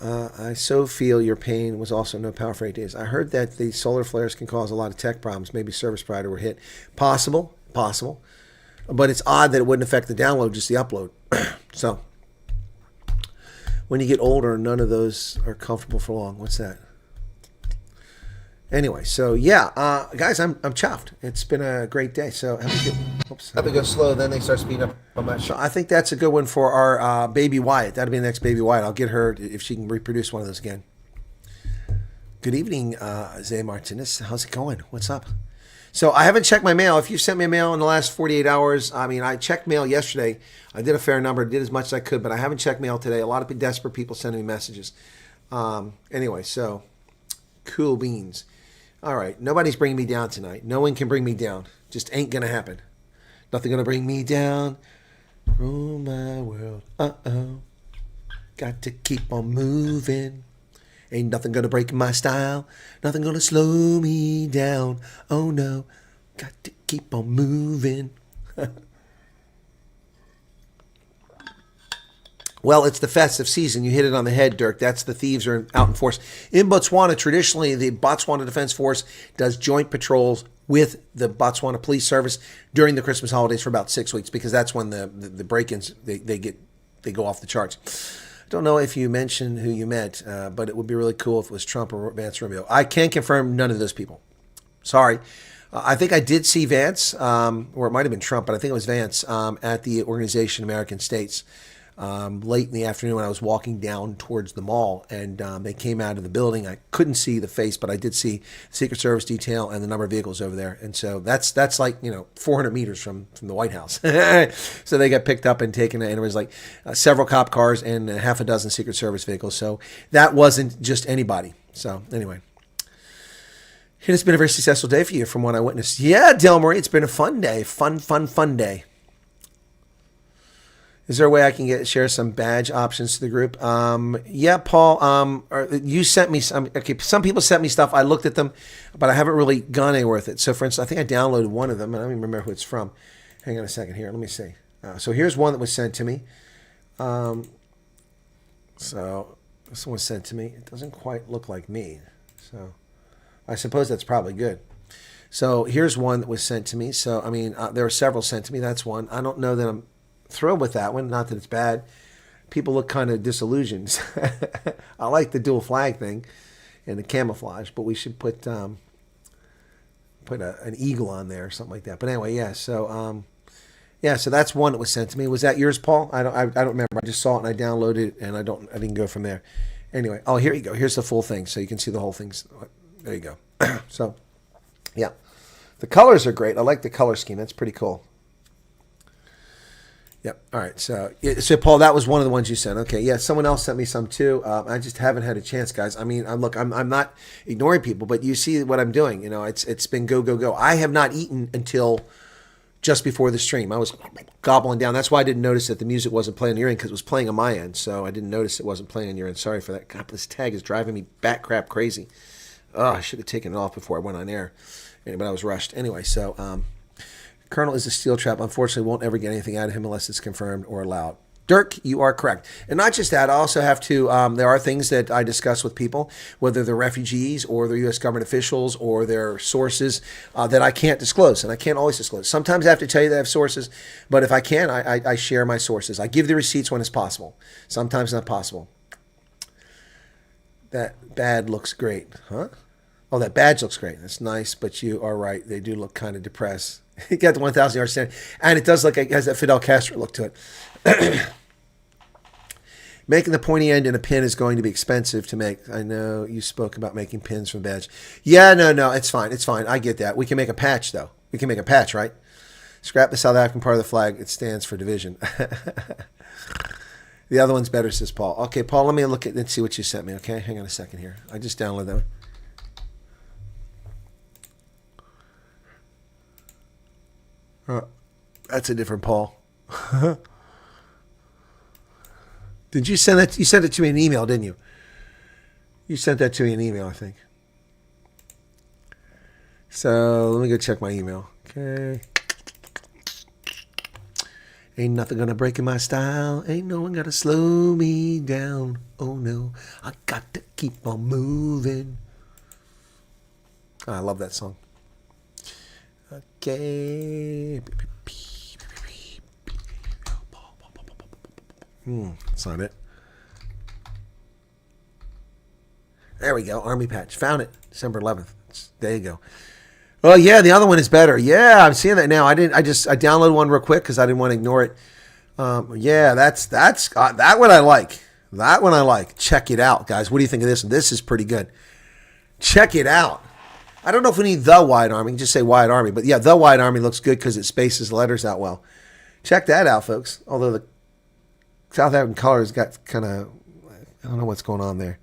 I so feel your pain was also no power for 8 days. I heard that the solar flares can cause a lot of tech problems. Maybe service provider were hit. Possible. But it's odd that it wouldn't affect the download, just the upload. So, when you get older, none of those are comfortable for long. What's that? Anyway, so yeah, guys, I'm chuffed. It's been a great day. So have to go slow, then they start speeding up on my show. I think that's a good one for our baby Wyatt. That'll be the next baby Wyatt. I'll get her if she can reproduce one of those again. Good evening, Zay Martinez. How's it going? What's up? So I haven't checked my mail. If you sent me a mail in the last 48 hours, I checked mail yesterday. I did a fair number, did as much as I could, but I haven't checked mail today. A lot of desperate people sending me messages. Anyway, so cool beans. All right, nobody's bringing me down tonight. No one can bring me down. Just ain't going to happen. Nothing going to bring me down. Rule my world. Uh-oh. Got to keep on moving. Ain't nothing going to break my style. Nothing going to slow me down. Oh, no. Got to keep on moving. Well, it's the festive season. You hit it on the head, Dirk. That's the thieves are out in force. In Botswana, traditionally, the Botswana Defense Force does joint patrols with the Botswana Police Service during the Christmas holidays for about 6 weeks, because that's when the break-ins, they go off the charts. I don't know if you mentioned who you met, but it would be really cool if it was Trump or Vance Rubio. I can confirm none of those people. Sorry. I think I did see Vance, or it might have been Trump, but I think it was Vance, at the Organization American States. Late in the afternoon when I was walking down towards the mall, and they came out of the building. I couldn't see the face, but I did see Secret Service detail and the number of vehicles over there. And so that's like 400 meters from the White House. So they got picked up and taken, and it was like several cop cars and a half a dozen Secret Service vehicles. So that wasn't just anybody. So anyway, it has been a very successful day for you from what I witnessed. Yeah, Del Marie, it's been a fun day. Fun day. Is there a way I can share some badge options to the group? Yeah, Paul. You sent me some. Okay, some people sent me stuff. I looked at them, but I haven't really gone anywhere with it. So, for instance, I think I downloaded one of them, and I don't even remember who it's from. Hang on a second here. Let me see. So here's one that was sent to me. So this one was sent to me. It doesn't quite look like me. So I suppose that's probably good. So here's one that was sent to me. So, I mean, there are several sent to me. That's one. I don't know that I'm thrilled with that one. Not that it's bad. People look kind of disillusioned. I like the dual flag thing and the camouflage, but we should put an eagle on there or something like that. But anyway, yeah. So so that's one that was sent to me. Was that yours, Paul? I don't remember. I just saw it and I downloaded it and I didn't go from there. Anyway, oh, here you go. Here's the full thing, so you can see the whole thing. There you go. So, yeah, the colors are great. I like the color scheme. That's pretty cool. Yep. All right. So Paul, that was one of the ones you sent. Okay. Yeah. Someone else sent me some too. I just haven't had a chance, guys. I mean, I'm not ignoring people, but you see what I'm doing. You know, it's been go, go, go. I have not eaten until just before the stream. I was gobbling down. That's why I didn't notice that the music wasn't playing on your end, because it was playing on my end. So I didn't notice it wasn't playing on your end. Sorry for that. God, this tag is driving me bat crap crazy. Oh, I should have taken it off before I went on air. But I was rushed. Anyway, so Colonel is a steel trap. Unfortunately, won't ever get anything out of him unless it's confirmed or allowed. Dirk, you are correct. And not just that, I also have to, there are things that I discuss with people, whether they're refugees or they're U.S. government officials or their sources, that I can't disclose. And I can't always disclose. Sometimes I have to tell you that I have sources, but if I can, I share my sources. I give the receipts when it's possible. Sometimes not possible. That bad looks great. Huh? Oh, that badge looks great. That's nice, but you are right. They do look kind of depressed. You got the 1,000 yard stand, and it does look like it has that Fidel Castro look to it. Making the pointy end in a pin is going to be expensive to make. I know you spoke about making pins from badge. Yeah, no, it's fine. It's fine. I get that. We can make a patch, though. We can make a patch, right? Scrap the South African part of the flag. It stands for division. The other one's better, says Paul. Okay, Paul, let me look at and see what you sent me, okay? Hang on a second here. I just downloaded that one. That's a different Paul. Did you send that? You sent it to me in an email, didn't you? You sent that to me in an email, I think. So let me go check my email. Okay. Ain't nothing gonna break in my style. Ain't no one gonna slow me down. Oh no, I got to keep on moving. Oh, I love that song. Okay. That's not it. There we go. Army patch. Found it. December 11th. There you go. Oh yeah, the other one is better. Yeah, I'm seeing that now. I downloaded one real quick because I didn't want to ignore it. Yeah, that's that one I like. That one I like. Check it out, guys. What do you think of this one? This is pretty good. Check it out. I don't know if we need the Wyatt Army. Just say Wyatt Army. But yeah, the Wyatt Army looks good because it spaces the letters out well. Check that out, folks. Although the South African colors got kind of, I don't know what's going on there.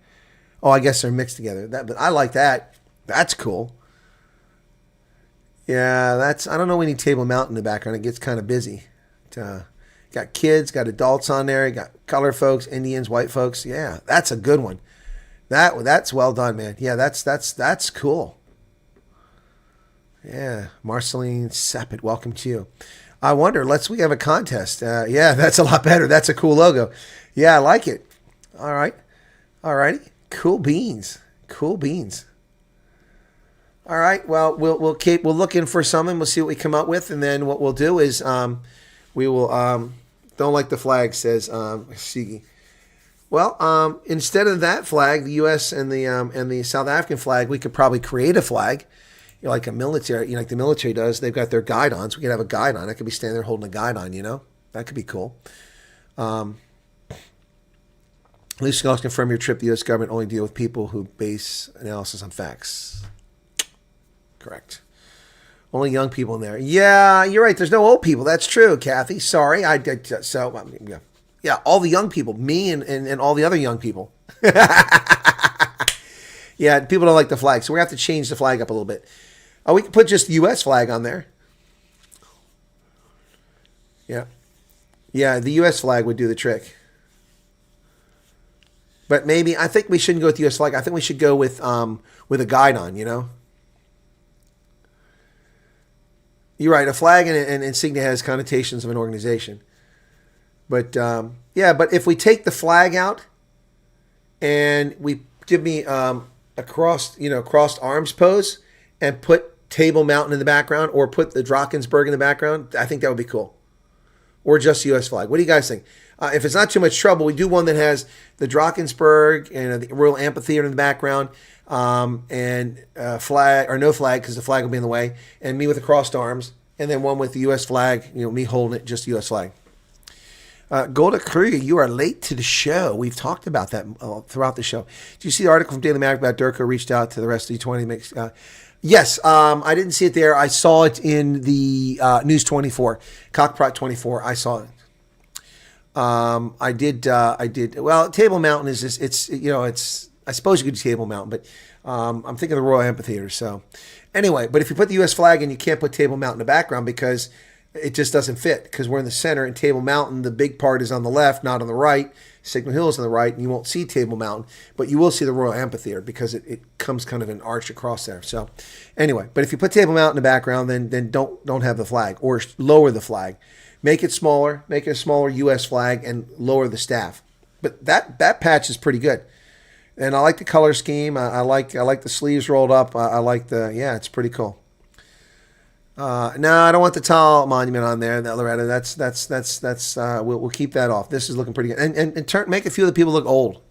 Oh, I guess they're mixed together. But I like that. That's cool. Yeah, I don't know when you Table Mountain in the background. It gets kind of busy. Got kids, got adults on there. Got color folks, Indians, white folks. Yeah, that's a good one. That's well done, man. Yeah, that's cool. Yeah, Marceline Sappett, welcome to you. I wonder, we have a contest. Yeah, that's a lot better. That's a cool logo. Yeah, I like it. All right. All righty. Cool beans. Cool beans. All right. Well, we'll look in for some and we'll see what we come up with. And then what we'll do is we will don't like the flag, says Sigi. Well, instead of that flag, the U.S. and the South African flag, we could probably create a flag. Like a military, like the military does. They've got their guidons. We could have a guidon. I could be standing there holding a guidon, That could be cool. At least you can also confirm your trip. The U.S. government only deal with people who base analysis on facts. Correct. Only young people in there. Yeah, you're right. There's no old people. That's true, Kathy. Sorry. Yeah, all the young people. Me and all the other young people. Yeah, people don't like the flag. So we have to change the flag up a little bit. We can put just the U.S. flag on there. Yeah. Yeah, the U.S. flag would do the trick. But maybe, I think we shouldn't go with the U.S. flag. I think we should go with a guide on, you know? You're right. A flag and an insignia has connotations of an organization. But, yeah, but if we take the flag out and we give me a crossed arms pose and put Table Mountain in the background or put the Drakensberg in the background, I think that would be cool. Or just U.S. flag. What do you guys think? If it's not too much trouble, we do one that has the Drakensberg and the Royal Amphitheater in the background, and flag or no flag because the flag will be in the way, and me with the crossed arms, and then one with the U.S. flag. You know, me holding it, just U.S. flag. Golda Kruger, you are late to the show. We've talked about that throughout the show. Did you see the article from Daily Mag about Durko reached out to the rest of the 20 mix? Yes, I didn't see it there. I saw it in the News 24, Cockprot 24. I saw it. I did. Well, Table Mountain is just, it's, I suppose you could do Table Mountain, but I'm thinking of the Royal Amphitheater. So anyway, but if you put the U.S. flag in, you can't put Table Mountain in the background because it just doesn't fit because we're in the center and Table Mountain, the big part is on the left, not on the right. Signal Hill is on the right, and you won't see Table Mountain, but you will see the Royal Amphitheater because it comes kind of an arch across there. So anyway, but if you put Table Mountain in the background, then don't have the flag or lower the flag. Make it smaller, make it a smaller U.S. flag, and lower the staff. But that patch is pretty good, and I like the color scheme. I like the sleeves rolled up. I like it's pretty cool. No, I don't want the tall monument on there, Loretta. That's we'll keep that off. This is looking pretty good, and make a few of the people look old.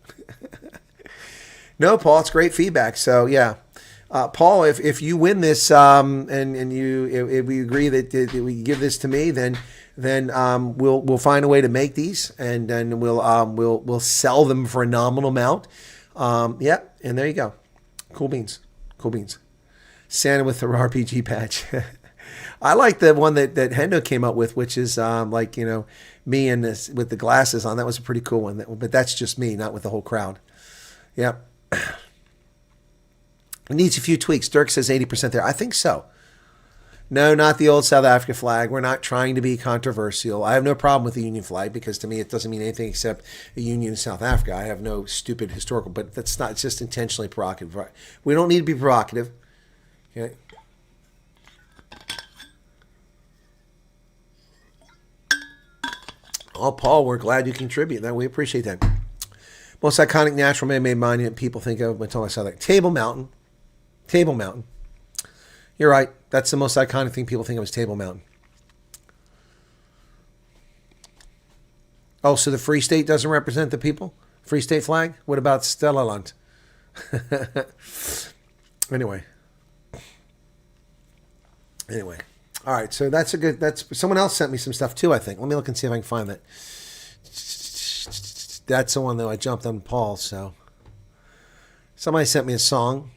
No, Paul, it's great feedback. So yeah, Paul, if you win this, and if we agree that we give this to me, then we'll find a way to make these, and then we'll sell them for a nominal amount. Yeah, and there you go. Cool beans. Santa with the RPG patch. I like the one that Hendo came up with, which is me and this with the glasses on. That was a pretty cool one. But that's just me, not with the whole crowd. Yeah. It needs a few tweaks. Dirk says 80% there. I think so. No, not the old South Africa flag. We're not trying to be controversial. I have no problem with the Union flag because to me it doesn't mean anything except a union in South Africa. I have no stupid historical, but that's not. It's just intentionally provocative. We don't need to be provocative. Okay. Oh, Paul, we're glad you contribute. That we appreciate that. Most iconic natural man-made monument people think of when talking about South Africa. Table Mountain. Table Mountain. You're right. That's the most iconic thing people think of is Table Mountain. Oh, so the Free State doesn't represent the people? Free State flag? What about Stellaland? Anyway. All right, so that's someone else sent me some stuff too, I think. Let me look and see if I can find that. That's the one though. I jumped on Paul, so somebody sent me a song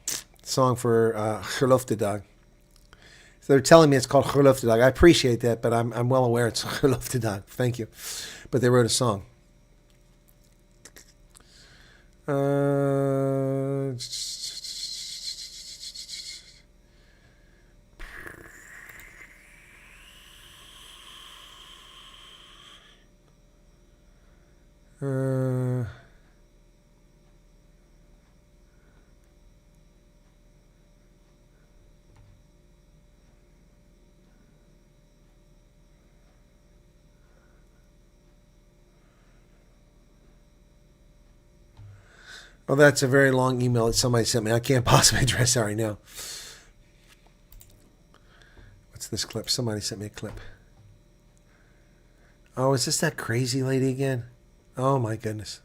for Geloftedag. So they're telling me it's called Geloftedag. I appreciate that, but I'm well aware it's Geloftedag. Thank you. But they wrote a song. Oh, that's a very long email that somebody sent me. I can't possibly address that right now. What's this clip? Somebody sent me a clip. Oh, is this that crazy lady again? Oh, my goodness.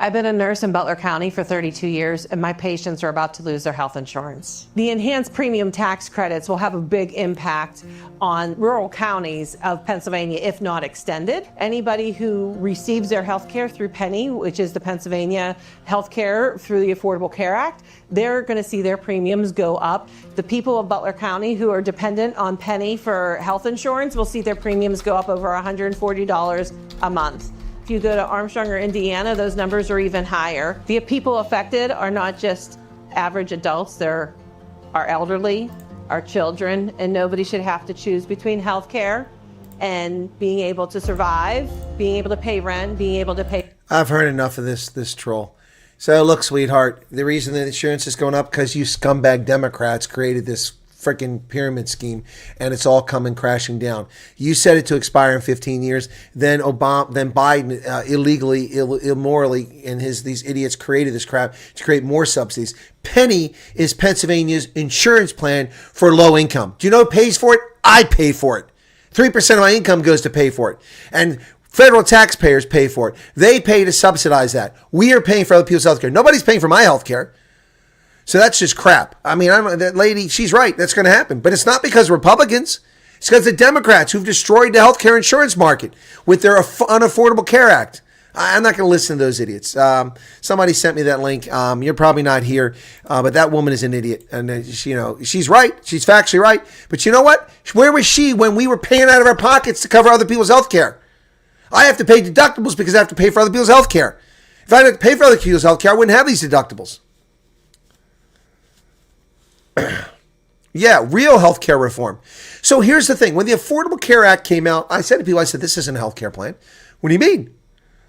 I've been a nurse in Butler County for 32 years, and my patients are about to lose their health insurance. The enhanced premium tax credits will have a big impact on rural counties of Pennsylvania, if not extended. Anybody who receives their health care through Penny, which is the Pennsylvania health care through the Affordable Care Act, they're going to see their premiums go up. The people of Butler County who are dependent on Penny for health insurance will see their premiums go up over $140 a month. If you go to Armstrong or Indiana, those numbers are even higher. The people affected are not just average adults, they're our elderly, our children, and nobody should have to choose between health care and being able to survive, being able to pay rent, being able to pay. I've heard enough of this troll. So look, sweetheart, the reason that insurance is going up because you scumbag Democrats created this freaking pyramid scheme, and it's all coming crashing down. You set it to expire in 15 years. Then Biden illegally, immorally, and these idiots created this crap to create more subsidies. Penny is Pennsylvania's insurance plan for low income. Do you know who pays for it? I pay for it. 3% of my income goes to pay for it. And federal taxpayers pay for it. They pay to subsidize that. We are paying for other people's health care. Nobody's paying for my health care. So that's just crap. I mean, that lady, she's right. That's going to happen. But it's not because of Republicans. It's because of Democrats who've destroyed the healthcare insurance market with their Unaffordable Care Act. I'm not going to listen to those idiots. Somebody sent me that link. You're probably not here, but that woman is an idiot. And, she's right. She's factually right. But you know what? Where was she when we were paying out of our pockets to cover other people's health care? I have to pay deductibles because I have to pay for other people's health care. If I didn't pay for other people's health care, I wouldn't have these deductibles. Yeah, real healthcare reform. So here's the thing. When the Affordable Care Act came out, I said to people, this isn't a healthcare plan. What do you mean?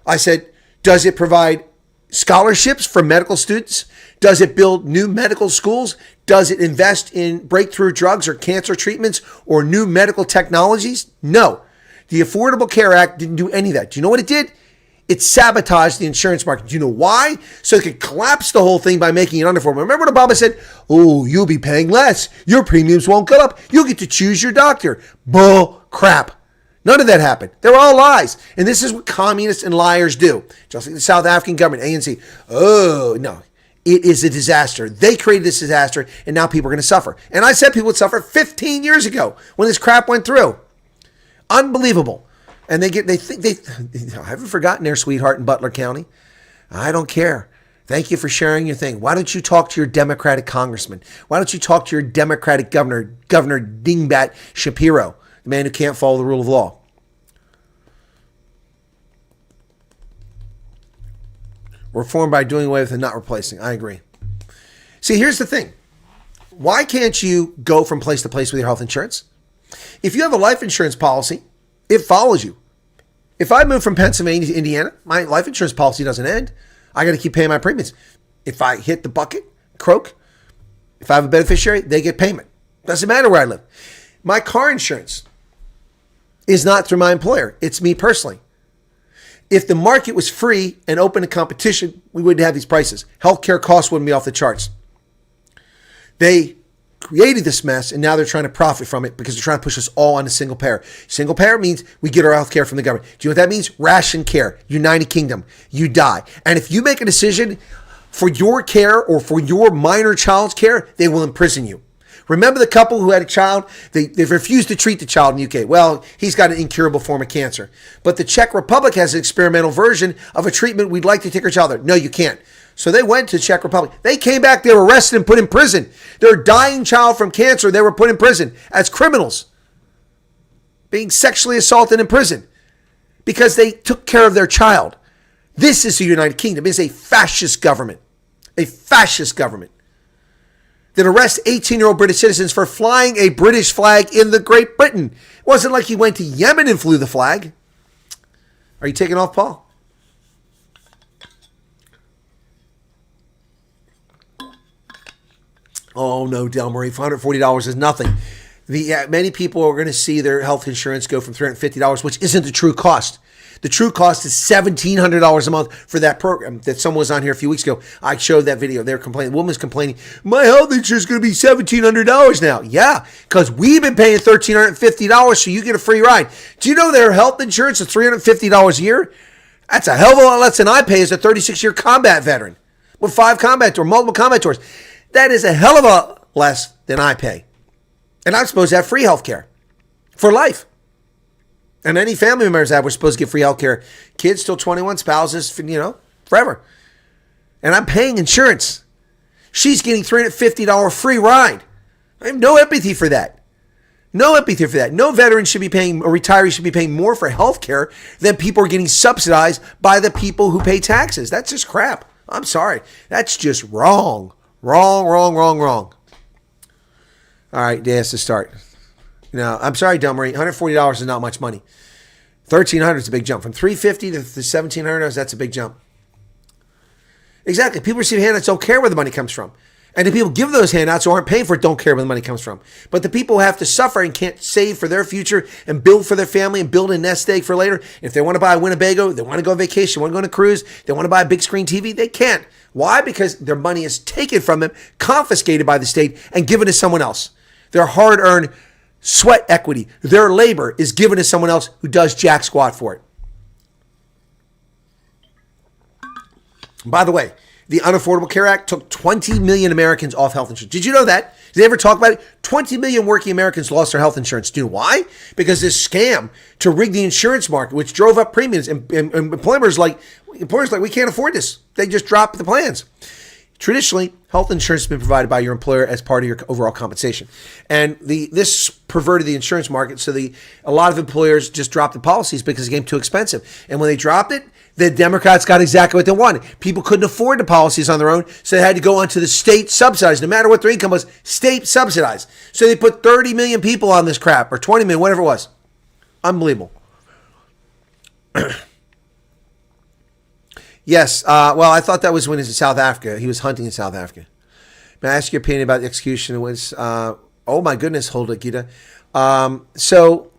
I said, does it provide scholarships for medical students? Does it build new medical schools? Does it invest in breakthrough drugs or cancer treatments or new medical technologies? No. The Affordable Care Act didn't do any of that. Do you know what it did? It sabotaged the insurance market. Do you know why? So it could collapse the whole thing by making it unaffordable. Remember what Obama said? Oh, you'll be paying less. Your premiums won't go up. You'll get to choose your doctor. Bull crap. None of that happened. They were all lies. And this is what communists and liars do. Just like the South African government, ANC. Oh, no. It is a disaster. They created this disaster, and now people are going to suffer. And I said people would suffer 15 years ago when this crap went through. Unbelievable. And I haven't forgotten their sweetheart in Butler County. I don't care. Thank you for sharing your thing. Why don't you talk to your Democratic congressman? Why don't you talk to your Democratic governor, Governor Dingbat Shapiro, the man who can't follow the rule of law? Reform by doing away with and not replacing. I agree. See, here's the thing. Why can't you go from place to place with your health insurance? If you have a life insurance policy, it follows you. If I move from Pennsylvania to Indiana, my life insurance policy doesn't end. I got to keep paying my premiums. If I hit the bucket, croak, if I have a beneficiary, they get payment. Doesn't matter where I live. My car insurance is not through my employer. It's me personally. If the market was free and open to competition, we wouldn't have these prices. Healthcare costs wouldn't be off the charts. They created this mess, and now they're trying to profit from it because they're trying to push us all on a single payer. Single payer means we get our health care from the government. Do you know what that means? Ration care. United Kingdom. You die. And if you make a decision for your care or for your minor child's care, they will imprison you. Remember the couple who had a child? They refused to treat the child in the UK. Well, he's got an incurable form of cancer. But the Czech Republic has an experimental version of a treatment. We'd like to take our child there. No, you can't. So they went to the Czech Republic. They came back. They were arrested and put in prison. Their dying child from cancer, they were put in prison as criminals, being sexually assaulted in prison because they took care of their child. This is the United Kingdom. It is a fascist government. A fascist government that arrests 18-year-old British citizens for flying a British flag in the Great Britain. It wasn't like he went to Yemen and flew the flag. Are you taking off, Paul? Oh, no, Del Marie, $140 is nothing. Many people are going to see their health insurance go from $350, which isn't the true cost. The true cost is $1,700 a month for that program that someone was on here a few weeks ago. I showed that video. They're complaining. The woman's complaining, my health insurance is going to be $1,700 now. Yeah, because we've been paying $1,350 so you get a free ride. Do you know their health insurance is $350 a year? That's a hell of a lot less than I pay as a 36-year combat veteran with 5 combat tours, multiple combat tours. That is a hell of a lot less than I pay. And I'm supposed to have free health care for life. And any family members we're supposed to get free health care. Kids till 21, spouses, forever. And I'm paying insurance. She's getting $350 free ride. I have no empathy for that. No empathy for that. No veteran should be paying, or retiree should be paying more for health care than people are getting subsidized by the people who pay taxes. That's just crap. I'm sorry. That's just wrong. Wrong. All right, day has to start. No, I'm sorry, Dummery. $140 is not much money. $1,300 is a big jump. From $350 to $1,700, that's a big jump. Exactly. People receive handouts, don't care where the money comes from. And the people give those handouts who aren't paying for it don't care where the money comes from. But the people who have to suffer and can't save for their future and build for their family and build a nest egg for later, if they want to buy a Winnebago, they want to go on vacation, want to go on a cruise, they want to buy a big screen TV, they can't. Why? Because their money is taken from them, confiscated by the state, and given to someone else. Their hard-earned sweat equity, their labor is given to someone else who does jack squat for it. By the way, the Unaffordable Care Act took 20 million Americans off health insurance. Did you know that? Did they ever talk about it? 20 million working Americans lost their health insurance. Do you know why? Because this scam to rig the insurance market, which drove up premiums, and employers like, we can't afford this. They just dropped the plans. Traditionally, health insurance has been provided by your employer as part of your overall compensation. And this perverted the insurance market, so a lot of employers just dropped the policies because it became too expensive. And when they dropped it, the Democrats got exactly what they wanted. People couldn't afford the policies on their own, so they had to go onto the state subsidized. No matter what their income was, state subsidized. So they put 30 million people on this crap, or 20 million, whatever it was. Unbelievable. Yes, well, I thought that was when he was in South Africa. He was hunting in South Africa. May I ask your opinion about the execution? It was, oh my goodness, Hulda, Gita. So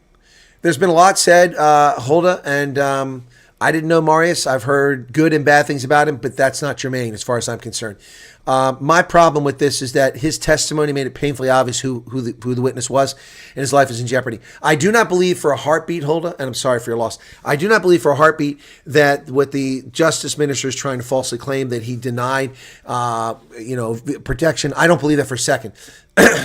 there's been a lot said, Hulda, and I didn't know Marius. I've heard good and bad things about him, but that's not germane as far as I'm concerned. My problem with this is that his testimony made it painfully obvious who the witness was, and his life is in jeopardy. I do not believe for a heartbeat, Hulda, and I'm sorry for your loss, I do not believe for a heartbeat that what the justice minister is trying to falsely claim that he denied, protection. I don't believe that for a second.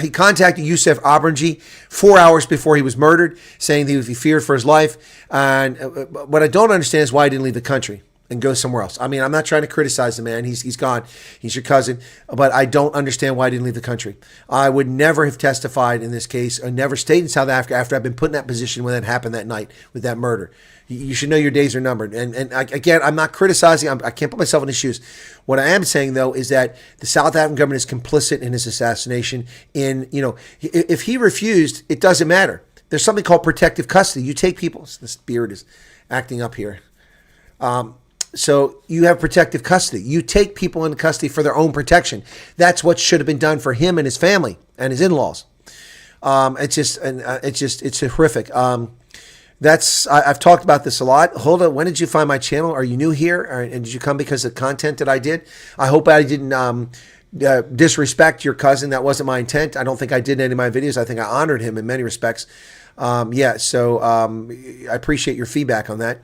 He contacted Youssef Abrangi 4 hours before he was murdered, saying that he feared for his life. And what I don't understand is why he didn't leave the country and go somewhere else. I mean, I'm not trying to criticize the man. He's gone. He's your cousin. But I don't understand why he didn't leave the country. I would never have testified in this case or never stayed in South Africa after I've been put in that position when that happened that night with that murder. You should know your days are numbered. And again, I'm not criticizing. I can't put myself in his shoes. What I am saying, though, is that the South African government is complicit in his assassination. If he refused, it doesn't matter. There's something called protective custody. You take people. This beard is acting up here. So you have protective custody. You take people into custody for their own protection. That's what should have been done for him and his family and his in-laws. It's horrific. I've talked about this a lot. Hulda, when did you find my channel? Are you new here? And did you come because of the content that I did? I hope I didn't disrespect your cousin. That wasn't my intent. I don't think I did in any of my videos. I think I honored him in many respects. So I appreciate your feedback on that.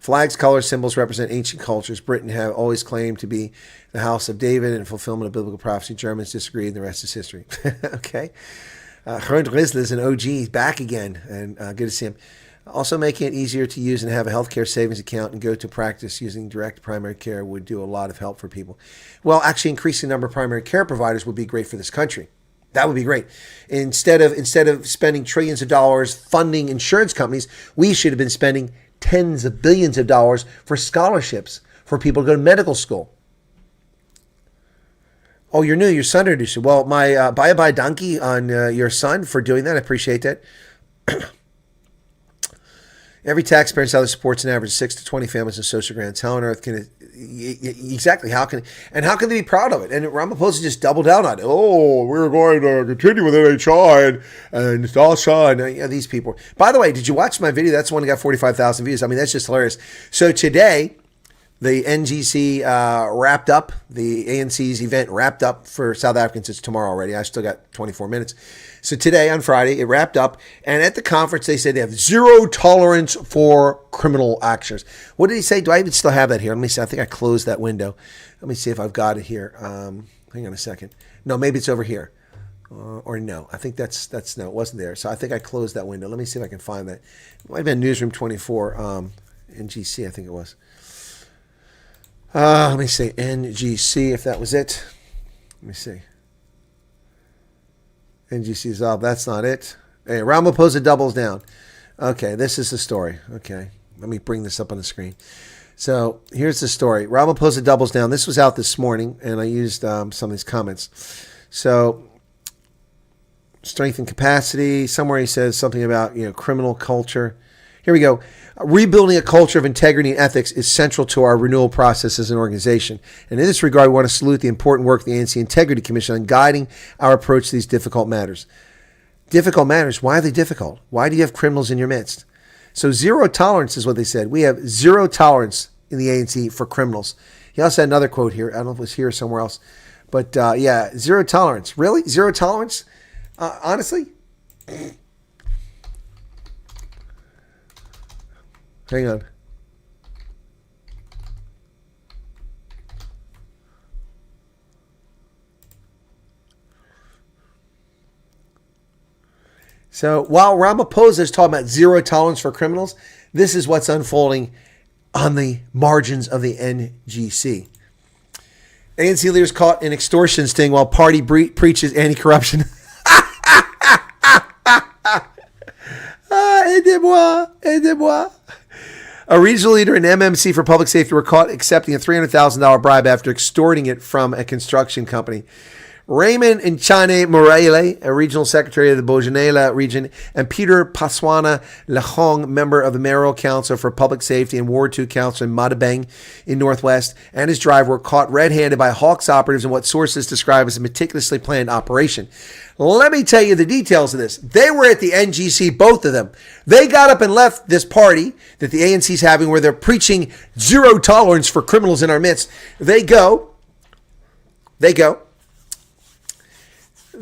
Flags, colors, symbols represent ancient cultures. Britain have always claimed to be the house of David and fulfillment of biblical prophecy. Germans disagreed, and the rest is history. Okay. Gerund Rizla is an OG. He's back again, and good to see him. Also, making it easier to use and have a healthcare savings account and go to practice using direct primary care would do a lot of help for people. Well, actually, increasing the number of primary care providers would be great for this country. That would be great. Instead of spending trillions of dollars funding insurance companies, we should have been spending tens of billions of dollars for scholarships for people to go to medical school. Oh, you're new. Your son introduced you. Well, my bye-bye donkey on your son for doing that. I appreciate that. Every taxpayer in South supports an average of 6 to 20 families in social grants. How on earth can it... Exactly. How can they be proud of it? And Ramaphosa just doubled down on it. Oh, we're going to continue with NHI and Sasha and these people. By the way, did you watch my video? That's the one that got 45,000 views. I mean, that's just hilarious. So today, the NGC wrapped up. The ANC's event wrapped up for South Africans. It's tomorrow already. I still got 24 minutes. So today, on Friday, it wrapped up. And at the conference, they said they have zero tolerance for criminal actions. What did he say? Do I even still have that here? Let me see. I think I closed that window. Let me see if I've got it here. Hang on a second. No, maybe it's over here. Or no. I think that's no, it wasn't there. So I think I closed that window. Let me see if I can find that. It might have been Newsroom 24, NGC, I think it was. Let me see. NGC, if that was it. Let me see. NGC's up. That's not it. Hey, Ramaphosa doubles down. Okay, this is the story. Okay, let me bring this up on the screen. So here's the story. Ramaphosa doubles down. This was out this morning, and I used some of these comments. So Strength and capacity. Somewhere he says something about, criminal culture. Here we go. Rebuilding a culture of integrity and ethics is central to our renewal process as an organization. And in this regard, we want to salute the important work of the ANC Integrity Commission on guiding our approach to these difficult matters. Difficult matters. Why are they difficult? Why do you have criminals in your midst? So zero tolerance is what they said. We have zero tolerance in the ANC for criminals. He also had another quote here. I don't know if it was here or somewhere else. But zero tolerance. Really? Zero tolerance? Honestly? Hang on. So while Ramaphosa is talking about zero tolerance for criminals, this is what's unfolding on the margins of the NGC. ANC leaders caught in extortion sting while party preaches anti-corruption. Aidez-moi. A regional leader in MMC for public safety were caught accepting a $300,000 bribe after extorting it from a construction company. Raymond Nchane Morele, a regional secretary of the Bojanela region, and Peter Paswana Lehong, member of the mayoral council for public safety and Ward 2 council in Madabang in Northwest, and his driver were caught red-handed by Hawks operatives in what sources describe as a meticulously planned operation. Let me tell you the details of this. They were at the NGC, both of them. They got up and left this party that the ANC is having where they're preaching zero tolerance for criminals in our midst.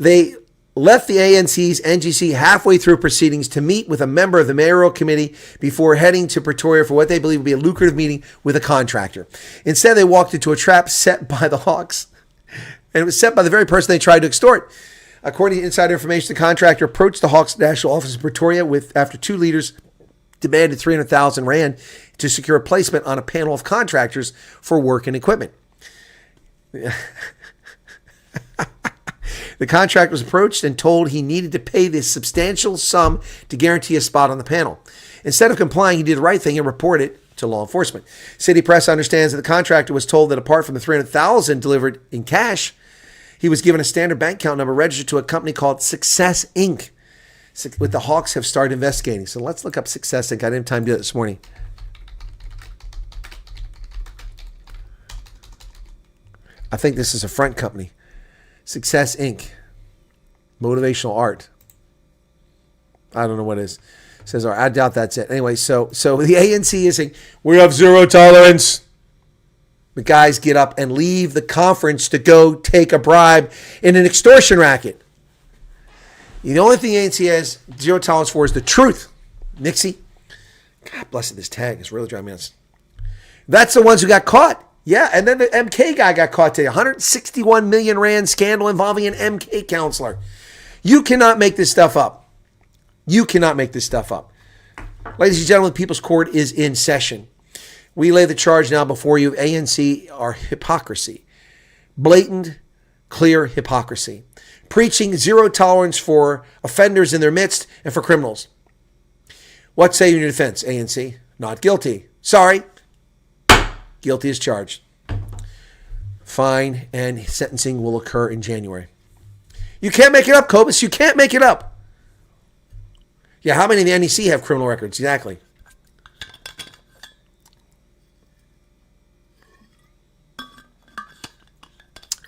They left the ANC's NGC halfway through proceedings to meet with a member of the mayoral committee before heading to Pretoria for what they believe would be a lucrative meeting with a contractor. Instead, they walked into a trap set by the Hawks, and it was set by the very person they tried to extort. According to insider information, the contractor approached the Hawks national office in Pretoria after two leaders demanded 300,000 rand to secure a placement on a panel of contractors for work and equipment. The contractor was approached and told he needed to pay this substantial sum to guarantee a spot on the panel. Instead of complying, he did the right thing and reported it to law enforcement. City press understands that the contractor was told that apart from the 300,000 delivered in cash, he was given a standard bank account number registered to a company called Success Inc., with the Hawks have started investigating. So let's look up Success Inc. I didn't have time to do it this morning. I think this is a front company. Success Inc. Motivational art. I don't know what it is. It says, I doubt that's it. Anyway, so the ANC is saying, we have zero tolerance. The guys get up and leave the conference to go take a bribe in an extortion racket. The only thing the ANC has zero tolerance for is the truth. Nixie. God bless it, this tag is really driving me nuts. That's the ones who got caught. Yeah, and then the MK guy got caught today. 161 million rand scandal involving an MK counselor. You cannot make this stuff up. You cannot make this stuff up. Ladies and gentlemen, the People's Court is in session. We lay the charge now before you. ANC are hypocrisy. Blatant, clear hypocrisy. Preaching zero tolerance for offenders in their midst and for criminals. What say you in your defense, ANC? Not guilty. Sorry. Guilty as charged. Fine and sentencing will occur in January. You can't make it up, Cobus. You can't make it up. Yeah, how many in the NEC have criminal records? Exactly.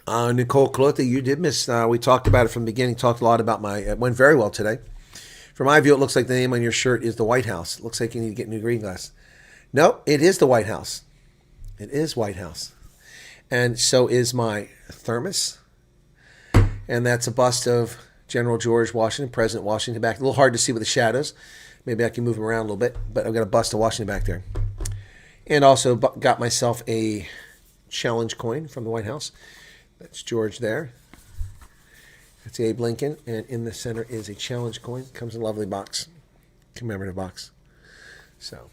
Nicole Clote, you did miss. We talked about it from the beginning. Talked a lot about it went very well today. From my view, it looks like the name on your shirt is the White House. It looks like you need to get new green glass. No, it is the White House. It is White House. And so is my thermos. And that's a bust of General George Washington, President Washington back. A little hard to see with the shadows. Maybe I can move him around a little bit. But I've got a bust of Washington back there. And also got myself a challenge coin from the White House. That's George there. That's Abe Lincoln. And in the center is a challenge coin. Comes in a lovely box. Commemorative box. So.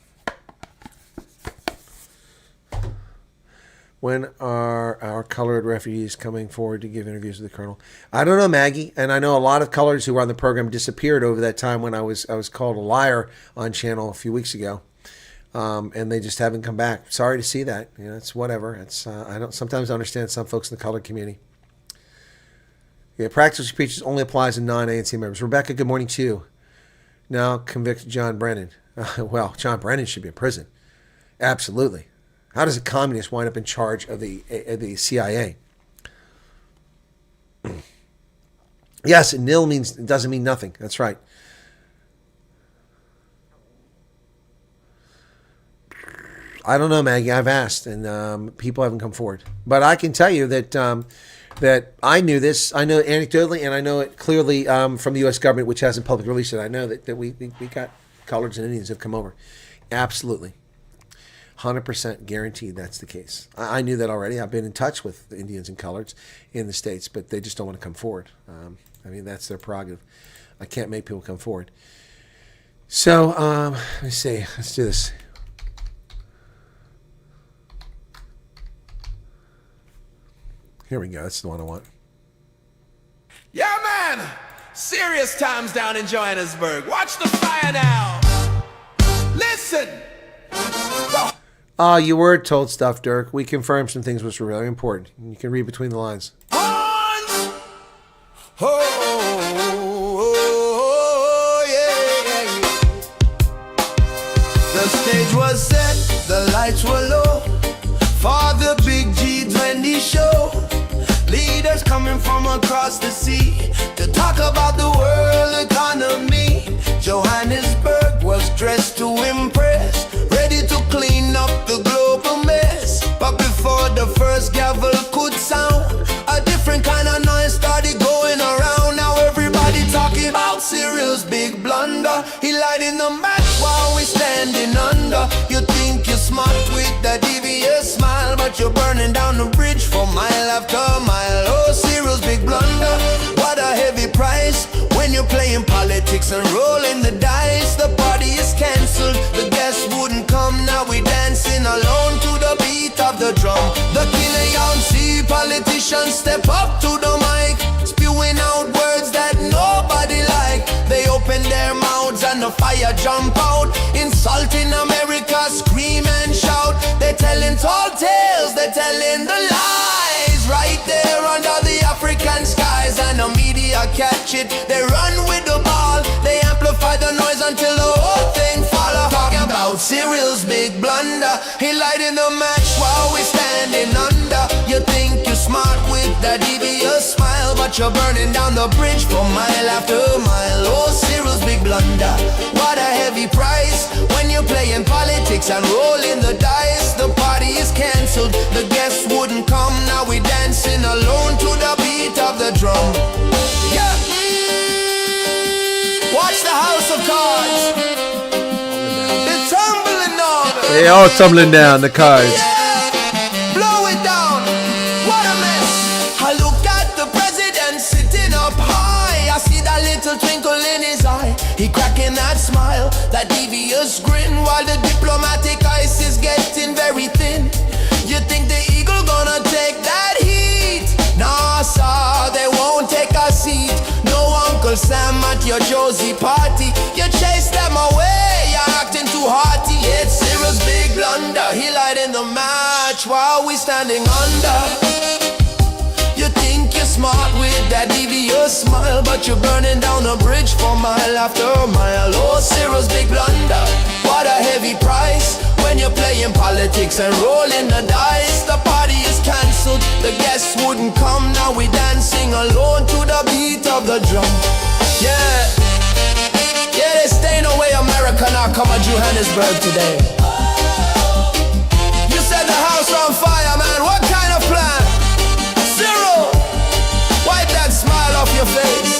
When are our colored refugees coming forward to give interviews with the Colonel? I don't know, Maggie. And I know a lot of coloreds who were on the program disappeared over that time when I was called a liar on channel a few weeks ago. And they just haven't come back. Sorry to see that. It's whatever. It's I don't sometimes understand some folks in the colored community. Yeah, practice what you preach only applies to non-ANC members. Rebecca, good morning to you. Now convict John Brennan. Well, John Brennan should be in prison. Absolutely. How does a communist wind up in charge of the CIA? Yes, nil doesn't mean nothing. That's right. I don't know, Maggie. I've asked, and people haven't come forward. But I can tell you that that I knew this. I know anecdotally, and I know it clearly from the U.S. government, which hasn't publicly released it. I know that we got coloreds and Indians have come over. Absolutely. 100% guaranteed that's the case. I knew that already. I've been in touch with the Indians and coloreds in the States, but they just don't want to come forward. I mean, that's their prerogative. I can't make people come forward. So, let me see. Let's do this. Here we go. That's the one I want. Yeah, man. Serious times down in Johannesburg. Watch the fire now. Listen. Oh, you were told stuff, Dirk. We confirmed some things which were really important. You can read between the lines. Oh, yeah. The stage was set, the lights were low for the big G20 show. Leaders coming from across the sea to talk about the world economy. Johannesburg was dressed to impress, ready to clean up the global mess. But before the first gavel could sound, a different kind of noise started going around. Now everybody talking about Cyril's big blunder. He lied in the match while we standing under. You think you're smart with that devious smile, but you're burning down the bridge for mile after mile. Oh, Cyril's big blunder, what a heavy price when you're playing politics and rolling the dice. The party is cancelled, the guests wouldn't come. Now we dancing alone to the beat of the drum. The see politicians step up to the mic, spewing out words that nobody like. They open their mouths and the fire jump out, insulting America, scream and shout. They're telling tall tales, they're telling the lies, right there under the African skies. And the media catch it, they run with the ball, they amplify the noise until the whole thing fall off. Talking about Cyril's big blunder, he light in the match while we standing under. You think you're smart with that devious smile, but you're burning down the bridge for mile after mile. Oh, Cyril's big blunder, what a heavy price when you're playing politics and rolling the dice. The party is cancelled, the guests wouldn't come. Now we dancing alone to the beat of the drum. Yeah. Watch the house of cards. They're tumbling down. They all tumbling down, the cards. Yeah. Blow it down. What a mess. I look at the president sitting up high. I see that little twinkle in his eye. He cracking that smile, that devious grin, while the diplomatic ice is getting very thin. You think the eagle gonna take that heat? Nah, sir, they won't take a seat. No Uncle Sam at your Josie party. You chase them away, you're acting too hearty. It's Cyril's big blunder, he lied in the match while we standing under. You think you're smart with that devious smile, but you're burning down the bridge for mile after mile. Oh, Cyril's big blunder, what a heavy price when you're playing politics and rolling the dice. The party is cancelled, the guests wouldn't come. Now we dancing alone to the beat of the drum. Yeah, yeah, they staying away America now come to Johannesburg today. You set the house on fire, man, what kind of plan? Cyril, wipe that smile off your face.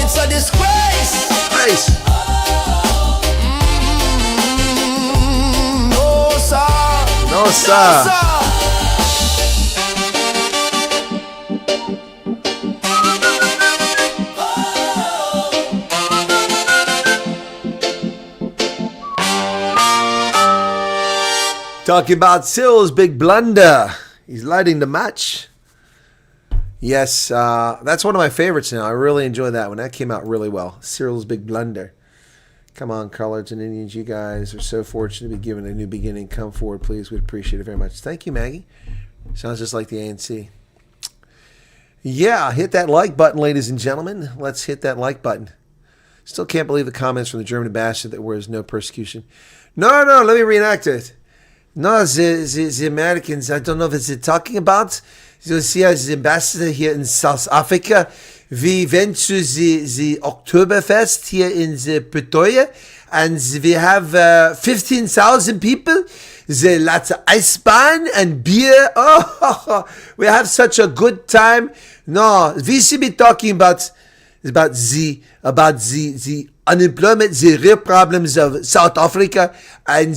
It's a disgrace. Nice. No, sir. No, sir. No, sir. Talking about Cyril's big blunder. He's lighting the match. Yes, that's one of my favorites now. I really enjoy that one. That came out really well. Cyril's big blunder. Come on, coloreds and Indians. You guys are so fortunate to be given a new beginning. Come forward, please. We'd appreciate it very much. Thank you, Maggie. Sounds just like the ANC. Yeah, hit that like button, ladies and gentlemen. Let's hit that like button. Still can't believe the comments from the German ambassador that there was no persecution. No, let me reenact it. No, the Americans, I don't know what they're talking about. You see, as the ambassador here in South Africa, we went to the Oktoberfest here in the Pretoria, and we have 15,000 people. There's lots of Eisbahn and beer. Oh, we have such a good time. No, we should be talking about the unemployment, the real problems of South Africa, and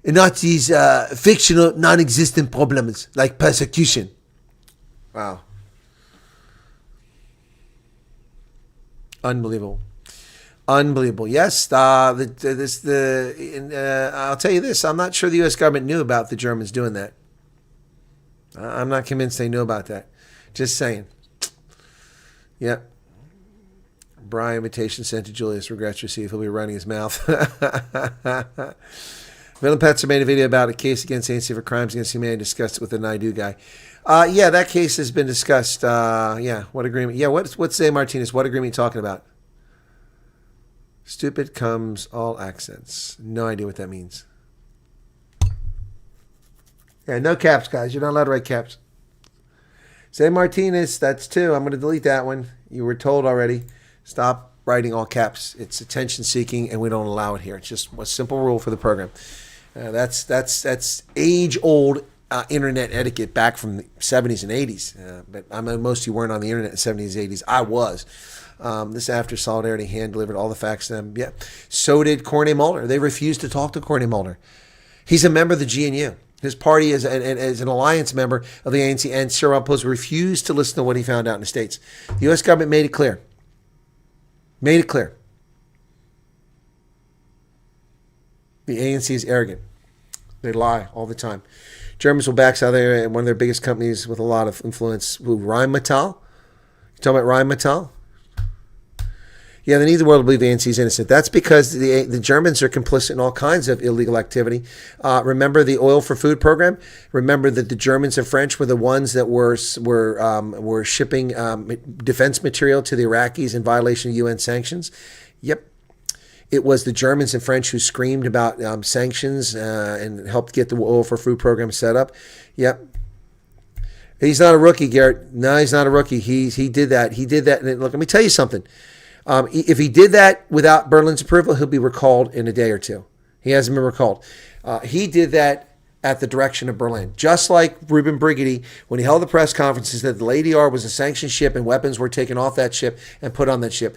not these fictional, non-existent problems like persecution. Wow. Unbelievable. Yes, I'll tell you this. I'm not sure the U.S. government knew about the Germans doing that. I'm not convinced they knew about that. Just saying. Yep. Brian, invitation sent to Julius. Regrets received. He'll be running his mouth. Villain Petzer made a video about a case against ANC for crimes against humanity, discussed it with the Naidu guy. Yeah, that case has been discussed. Yeah, what agreement? Yeah, what's Zay Martinez? What agreement are you talking about? Stupid comes all accents. No idea what that means. Yeah, no caps, guys. You're not allowed to write caps. Zay Martinez, that's two. I'm going to delete that one. You were told already. Stop writing all caps. It's attention seeking, and we don't allow it here. It's just a simple rule for the program. That's age old internet etiquette back from the 70s and 80s. But I mean, most of you weren't on the internet in the 70s and 80s. I was. This after Solidarity hand delivered all the facts to them. Yeah. So did Corney Mulder. They refused to talk to Corney Mulder. He's a member of the GNU. His party is an alliance member of the ANC, and Cyril Ramaphosa refused to listen to what he found out in the States. The U.S. government made it clear. Made it clear. The ANC is arrogant. They lie all the time. Germans will back South Africa and one of their biggest companies with a lot of influence. Rheinmetall? You talking about Rheinmetall? Yeah, they need the world to believe the ANC is innocent. That's because the Germans are complicit in all kinds of illegal activity. Remember the oil for food program? Remember that the Germans and French were the ones that were shipping defense material to the Iraqis in violation of UN sanctions? Yep. It was the Germans and French who screamed about sanctions and helped get the oil for food program set up. Yep. He's not a rookie, Garrett. No, he's not a rookie. He did that. He did that. And look, let me tell you something. If he did that without Berlin's approval, he'll be recalled in a day or two. He hasn't been recalled. He did that at the direction of Berlin. Just like Ruben Brigidi, when he held the press conferences that the Lady R was a sanctioned ship and weapons were taken off that ship and put on that ship.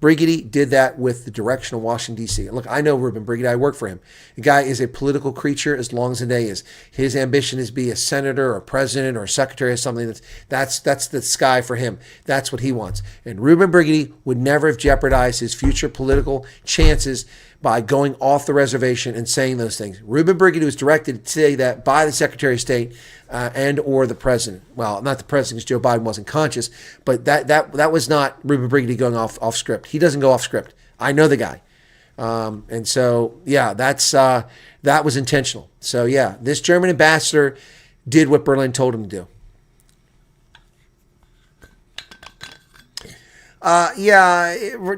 Brigidi did that with the direction of Washington, D.C. Look, I know Ruben Brigidi. I work for him. The guy is a political creature as long as the day is. His ambition is to be a senator or a president or a secretary or something. That's the sky for him. That's what he wants. And Ruben Brigidi would never have jeopardized his future political chances by going off the reservation and saying those things. Ruben Brigidi was directed to say that by the Secretary of State and or the President. Well, not the President because Joe Biden wasn't conscious, but that was not Ruben Brigidi going off script. He doesn't go off script. I know the guy. And so, yeah, that was intentional. So, yeah, this German ambassador did what Berlin told him to do.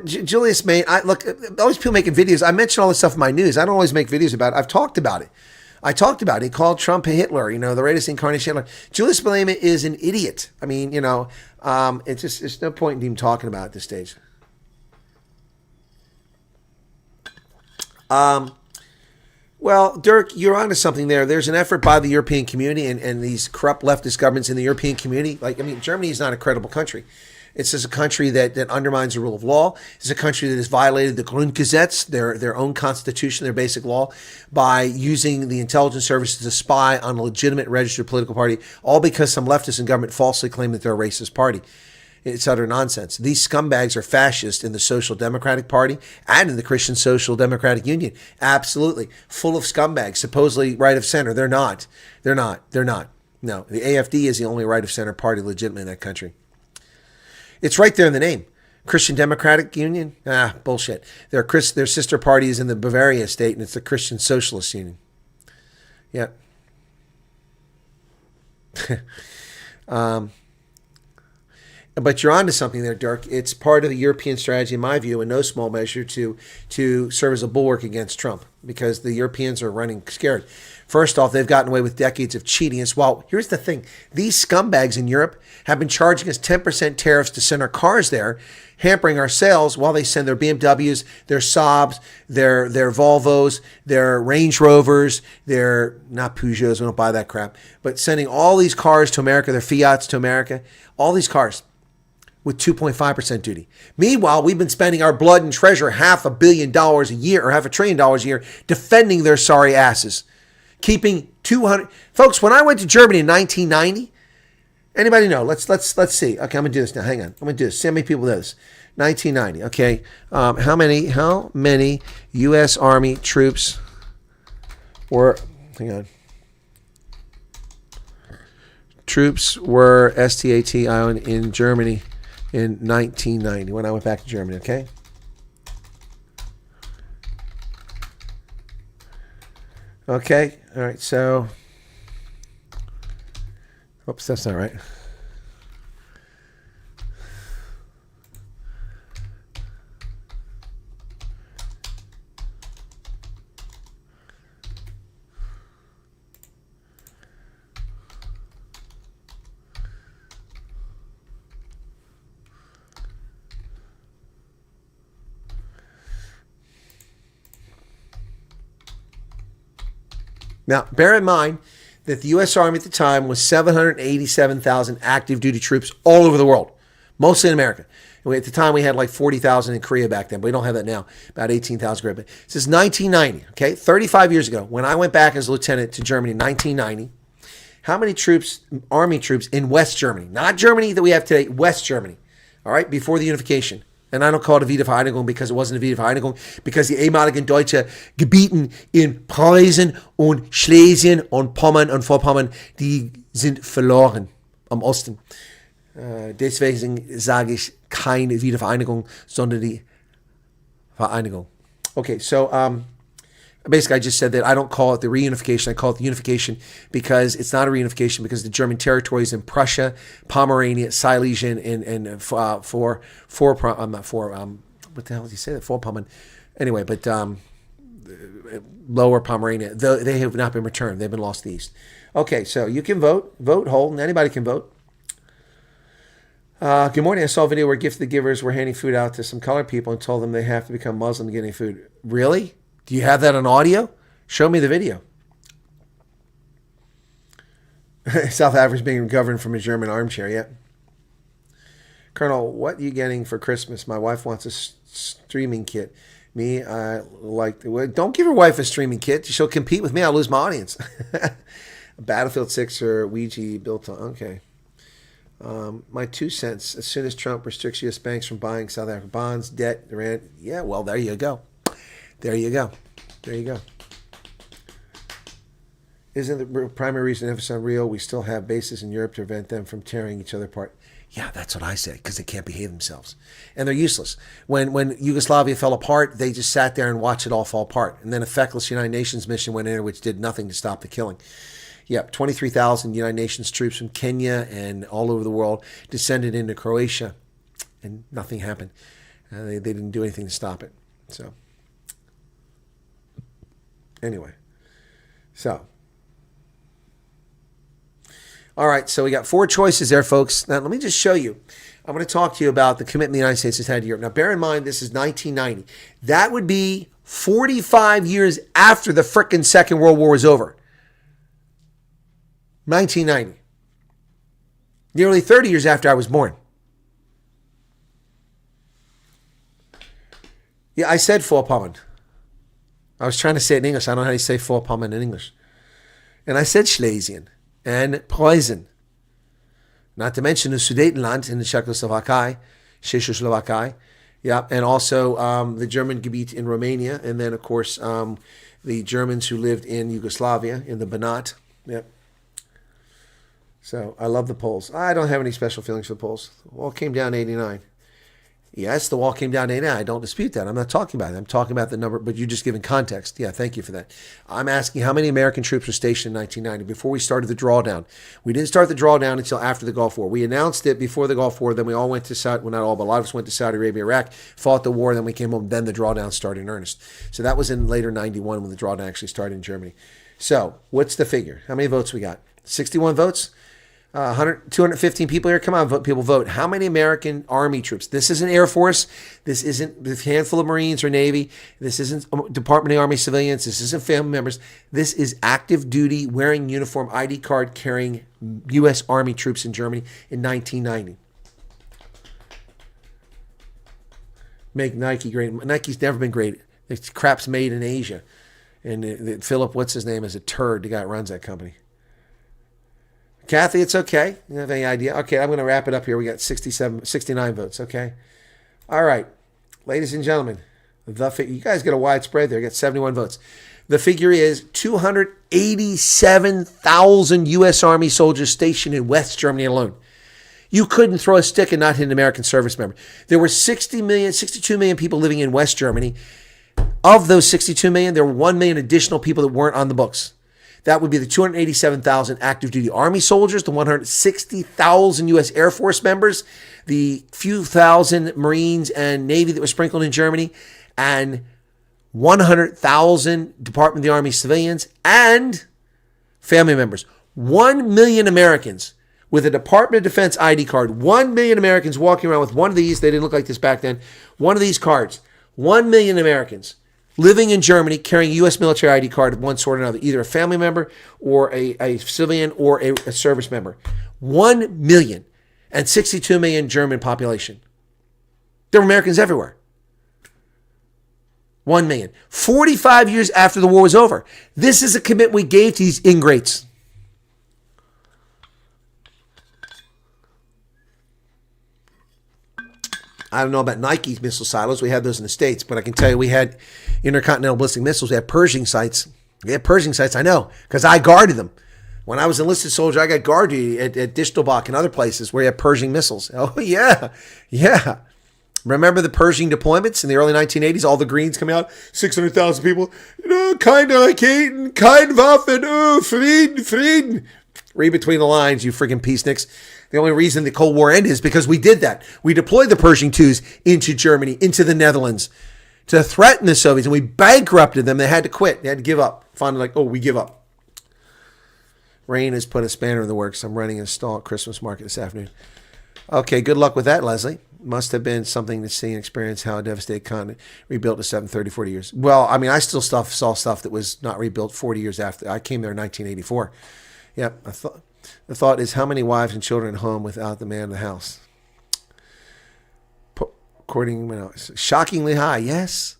Julius Maine. Look, always people making videos. I mention all this stuff in my news. I don't always make videos about it. I've talked about it. He called Trump Hitler, the latest incarnation of Hitler. Julius Malema is an idiot. I mean, it's no point in even talking about it at this stage. Well, Dirk, you're onto something there. There's an effort by the European community and these corrupt leftist governments in the European community. Germany is not a credible country. It's just a country that undermines the rule of law. It's a country that has violated the Grundgesetz, their own constitution, their basic law, by using the intelligence services to spy on a legitimate registered political party, all because some leftists in government falsely claim that they're a racist party. It's utter nonsense. These scumbags are fascist in the Social Democratic Party and in the Christian Social Democratic Union. Absolutely. Full of scumbags, supposedly right of center. They're not. They're not. No, the AfD is the only right of center party legitimate in that country. It's right there in the name. Christian Democratic Union? Bullshit. Their sister party is in the Bavaria state, and it's the Christian Socialist Union. Yeah. But you're onto something there, Dirk. It's part of the European strategy, in my view, in no small measure, to serve as a bulwark against Trump, because the Europeans are running scared. First off, they've gotten away with decades of cheating as well. Here's the thing. These scumbags in Europe have been charging us 10% tariffs to send our cars there, hampering our sales while they send their BMWs, their Saabs, their Volvos, their Range Rovers, their, not Peugeots, we don't buy that crap, but sending all these cars to America, their Fiats to America, all these cars with 2.5% duty. Meanwhile, we've been spending our blood and treasure $500 million a year, or $500 billion a year, defending their sorry asses. Keeping 200 folks. When I went to Germany in 1990, anybody know? Let's see. Okay, I'm gonna do this now. Hang on. I'm gonna do this. See how many people do this. 1990. Okay. How many U.S. Army troops were? Hang on. Troops were STATION in Germany in 1990 when I went back to Germany. Okay. Okay, all right, so, oops, that's not right. Now, bear in mind that the U.S. Army at the time was 787,000 active duty troops all over the world, mostly in America. And at the time, we had like 40,000 in Korea back then, but we don't have that now, about 18,000 Korea. But this is 1990, okay, 35 years ago, when I went back as a lieutenant to Germany in 1990. How many troops, Army troops in West Germany, not Germany that we have today, West Germany, all right, before the unification. And I don't call it a Wiedervereinigung because it wasn't a Wiedervereinigung, because die ehemaligen deutsche Gebieten in Preußen und Schlesien und Pommern und Vorpommern, die sind verloren am Osten. Deswegen sage ich keine Wiedervereinigung, sondern die Vereinigung. Okay, so basically I just said that I don't call it the reunification, I call it the unification, because it's not a reunification, because the German territories in Prussia, Pomerania, Silesia, and what the hell did you say that? Vorpommern. Anyway, but Lower Pomerania, they have not been returned. They've been lost to the east. Okay, so you can vote, Holden, anybody can vote. Good morning. I saw a video where Gift of the Givers were handing food out to some colored people and told them they have to become Muslim to get any food. Really? Do you have that on audio? Show me the video. South Africa's being governed from a German armchair, yeah. Colonel, what are you getting for Christmas? My wife wants a streaming kit. Me, I like the way. Don't give your wife a streaming kit. She'll compete with me. I'll lose my audience. Battlefield 6 or Ouija built on. Okay. My 2 cents. As soon as Trump restricts U.S. banks from buying South African bonds, debt, Iran. Yeah, well, there you go. There you go. There you go. Isn't the primary reason emphasis on real? We still have bases in Europe to prevent them from tearing each other apart. Yeah, that's what I say, because they can't behave themselves. And they're useless. When Yugoslavia fell apart, they just sat there and watched it all fall apart. And then a feckless United Nations mission went in there, which did nothing to stop the killing. Yep, 23,000 United Nations troops from Kenya and all over the world descended into Croatia, and nothing happened. They didn't do anything to stop it. So, anyway. So, all right, so we got 4 choices there, folks. Now, let me just show you. I'm going to talk to you about the commitment the United States has had to Europe. Now, bear in mind, this is 1990. That would be 45 years after the frickin' Second World War was over. 1990. Nearly 30 years after I was born. Yeah, I said Vorpommern. I was trying to say it in English. I don't know how you say Vorpommern in English. And I said Schlesien and Preußen. Not to mention the Sudetenland in the Czechoslovakia. Yeah, and also the German Gebiet in Romania. And then, of course, the Germans who lived in Yugoslavia, in the Banat. Yep. So I love the Poles. I don't have any special feelings for the Poles. All came down in 89. Yes, the wall came down to 89. I don't dispute that. I'm not talking about it. I'm talking about the number, but you're just giving context. Yeah, thank you for that. I'm asking how many American troops were stationed in 1990 before we started the drawdown. We didn't start the drawdown until after the Gulf War. We announced it before the Gulf War. Then we all went to Saudi, well, not all, but a lot of us went to Saudi Arabia, Iraq, fought the war, then we came home. Then the drawdown started in earnest. So that was in later 91 when the drawdown actually started in Germany. So what's the figure? How many votes we got? 61 votes? 215 people here. Come on, vote, people, vote. How many American Army troops? This isn't Air Force. This isn't a handful of Marines or Navy. This isn't Department of the Army civilians. This isn't family members. This is active duty, wearing uniform, ID card carrying U.S. Army troops in Germany in 1990. Make Nike great. Nike's never been great. It's crap's made in Asia. And Philip, what's his name, is a turd. The guy that runs that company. Kathy, it's okay. You don't have any idea? Okay, I'm going to wrap it up here. We got 69 votes, okay? All right. Ladies and gentlemen, you guys get a wide spread there. You got 71 votes. The figure is 287,000 U.S. Army soldiers stationed in West Germany alone. You couldn't throw a stick and not hit an American service member. There were 62 million people living in West Germany. Of those 62 million, there were 1 million additional people that weren't on the books. That would be the 287,000 active duty Army soldiers, the 160,000 U.S. Air Force members, the few thousand Marines and Navy that were sprinkled in Germany, and 100,000 Department of the Army civilians and family members. 1 million Americans with a Department of Defense ID card. 1 million Americans walking around with one of these. They didn't look like this back then. One of these cards. 1 million Americans living in Germany carrying a U.S. military ID card of one sort or another, either a family member or a civilian or a service member. 1 million and 62 million German population. There were Americans everywhere. 1 million. 45 years after the war was over. This is a commitment we gave to these ingrates. I don't know about Nike's missile silos. We had those in the States, but I can tell you we had intercontinental ballistic missiles. We had Pershing sites. I know, because I guarded them. When I was an enlisted soldier, I got guard duty at Distelbach and other places where you had Pershing missiles. Oh, yeah. Yeah. Remember the Pershing deployments in the early 1980s? All the Greens coming out, 600,000 people. Keine Raketen, kein Waffen, Frieden. Read between the lines, you freaking peaceniks. The only reason the Cold War ended is because we did that. We deployed the Pershing IIs into Germany, into the Netherlands, to threaten the Soviets, and we bankrupted them. They had to quit. They had to give up. Finally, we give up. Rain has put a spanner in the works. I'm running a stall at Christmas market this afternoon. Okay, good luck with that, Leslie. Must have been something to see and experience how a devastated continent rebuilt in 40 years. Well, I mean, I still saw stuff that was not rebuilt 40 years after. I came there in 1984. Yep, the thought is, how many wives and children at home without the man in the house? Shockingly high, yes.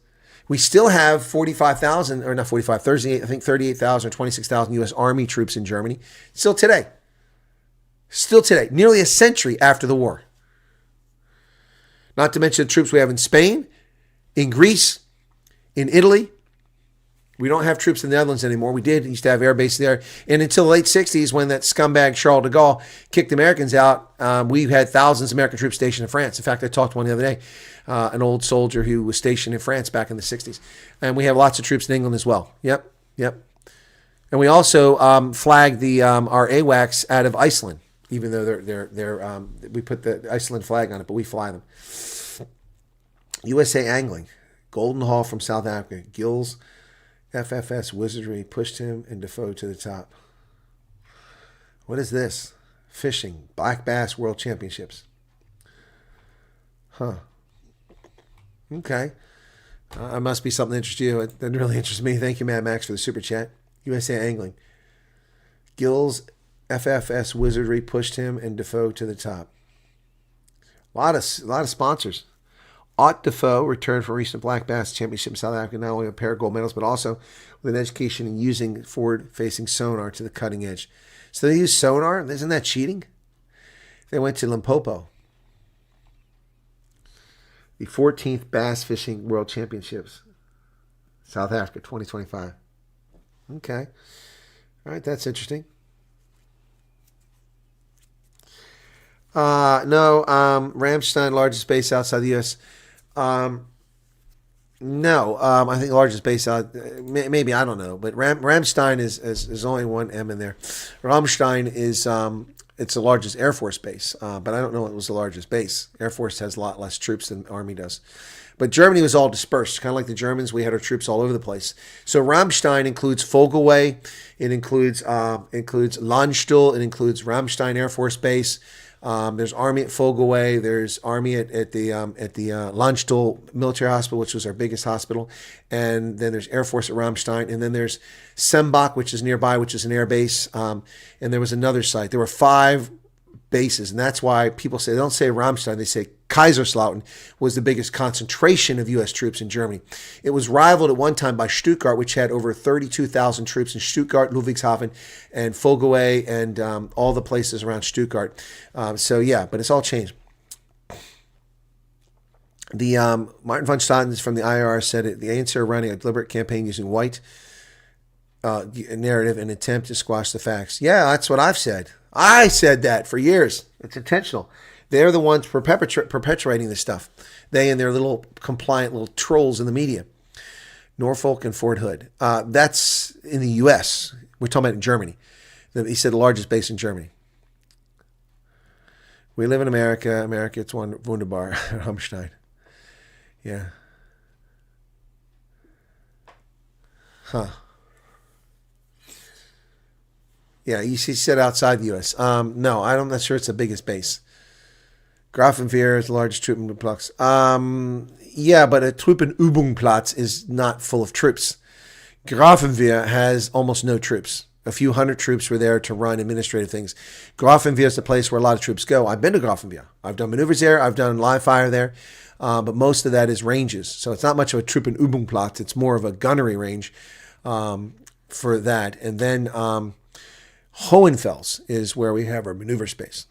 We still have 45,000, or not 45, 38, I think 38,000 or 26,000 U.S. Army troops in Germany. Still today. Nearly a century after the war. Not to mention the troops we have in Spain, in Greece, in Italy. We don't have troops in the Netherlands anymore. We used to have air base there. And until the late 60s, when that scumbag Charles de Gaulle kicked the Americans out, we had thousands of American troops stationed in France. In fact, I talked to one the other day, an old soldier who was stationed in France back in the 60s. And we have lots of troops in England as well. Yep. And we also flagged our AWACS out of Iceland, even though they're we put the Iceland flag on it, but we fly them. USA Angling, Golden Hall from South Africa, Gills, FFS Wizardry pushed him and Defoe to the top. What is this? Fishing, Black Bass World Championships. Huh. Okay. It must be something that interests you. It doesn't really interest me. Thank you, Mad Max, for the super chat. USA Angling. Gills, FFS Wizardry pushed him and Defoe to the top. A lot of sponsors. Ott Defoe returned from recent Black Bass Championship in South Africa, not only with a pair of gold medals, but also with an education in using forward-facing sonar to the cutting edge. So they use sonar? Isn't that cheating? They went to Limpopo. The 14th Bass Fishing World Championships. South Africa, 2025. Okay. All right, that's interesting. No, Ramstein, largest base outside the U.S. No, I think the largest base out, maybe, I don't know, but Ramstein is only one M in there. Ramstein is, it's the largest Air Force base, but I don't know it was the largest base. Air Force has a lot less troops than the Army does. But Germany was all dispersed, kind of like the Germans. We had our troops all over the place. So Ramstein includes Vogelweh, it includes Landstuhl, it includes Ramstein Air Force Base. There's Army at Vogelweh. There's Army at the Landstuhl Military Hospital, which was our biggest hospital, and then there's Air Force at Ramstein, and then there's Sembach, which is nearby, which is an air base, and there was another site. There were 5 bases, and that's why people say, they don't say Ramstein, they say Kaiserslautern was the biggest concentration of U.S. troops in Germany. It was rivaled at one time by Stuttgart, which had over 32,000 troops in Stuttgart, Ludwigshafen, and Vogelweh, and all the places around Stuttgart. So yeah, but it's all changed. The Martin von Staden from the IR said it. The ANC are running a deliberate campaign using white narrative and attempt to squash the facts. Yeah, that's what I've said. I said that for years. It's intentional. They're the ones perpetuating this stuff. They and their little compliant little trolls in the media. Norfolk and Fort Hood. That's in the U.S. We're talking about in Germany. He said the largest base in Germany. We live in America. America, it's wunderbar. Rammstein. Yeah. Huh. Yeah, he said outside the U.S. No, I'm not sure it's the biggest base. Grafenwehr is the largest Truppenplatz. Yeah, but a Truppenübungplatz is not full of troops. Grafenwehr has almost no troops. A few hundred troops were there to run administrative things. Grafenwehr is the place where a lot of troops go. I've been to Grafenwehr. I've done maneuvers there. I've done live fire there. But most of that is ranges. So it's not much of a Truppenübungplatz. It's more of a gunnery range for that. And then Hohenfels is where we have our maneuver space.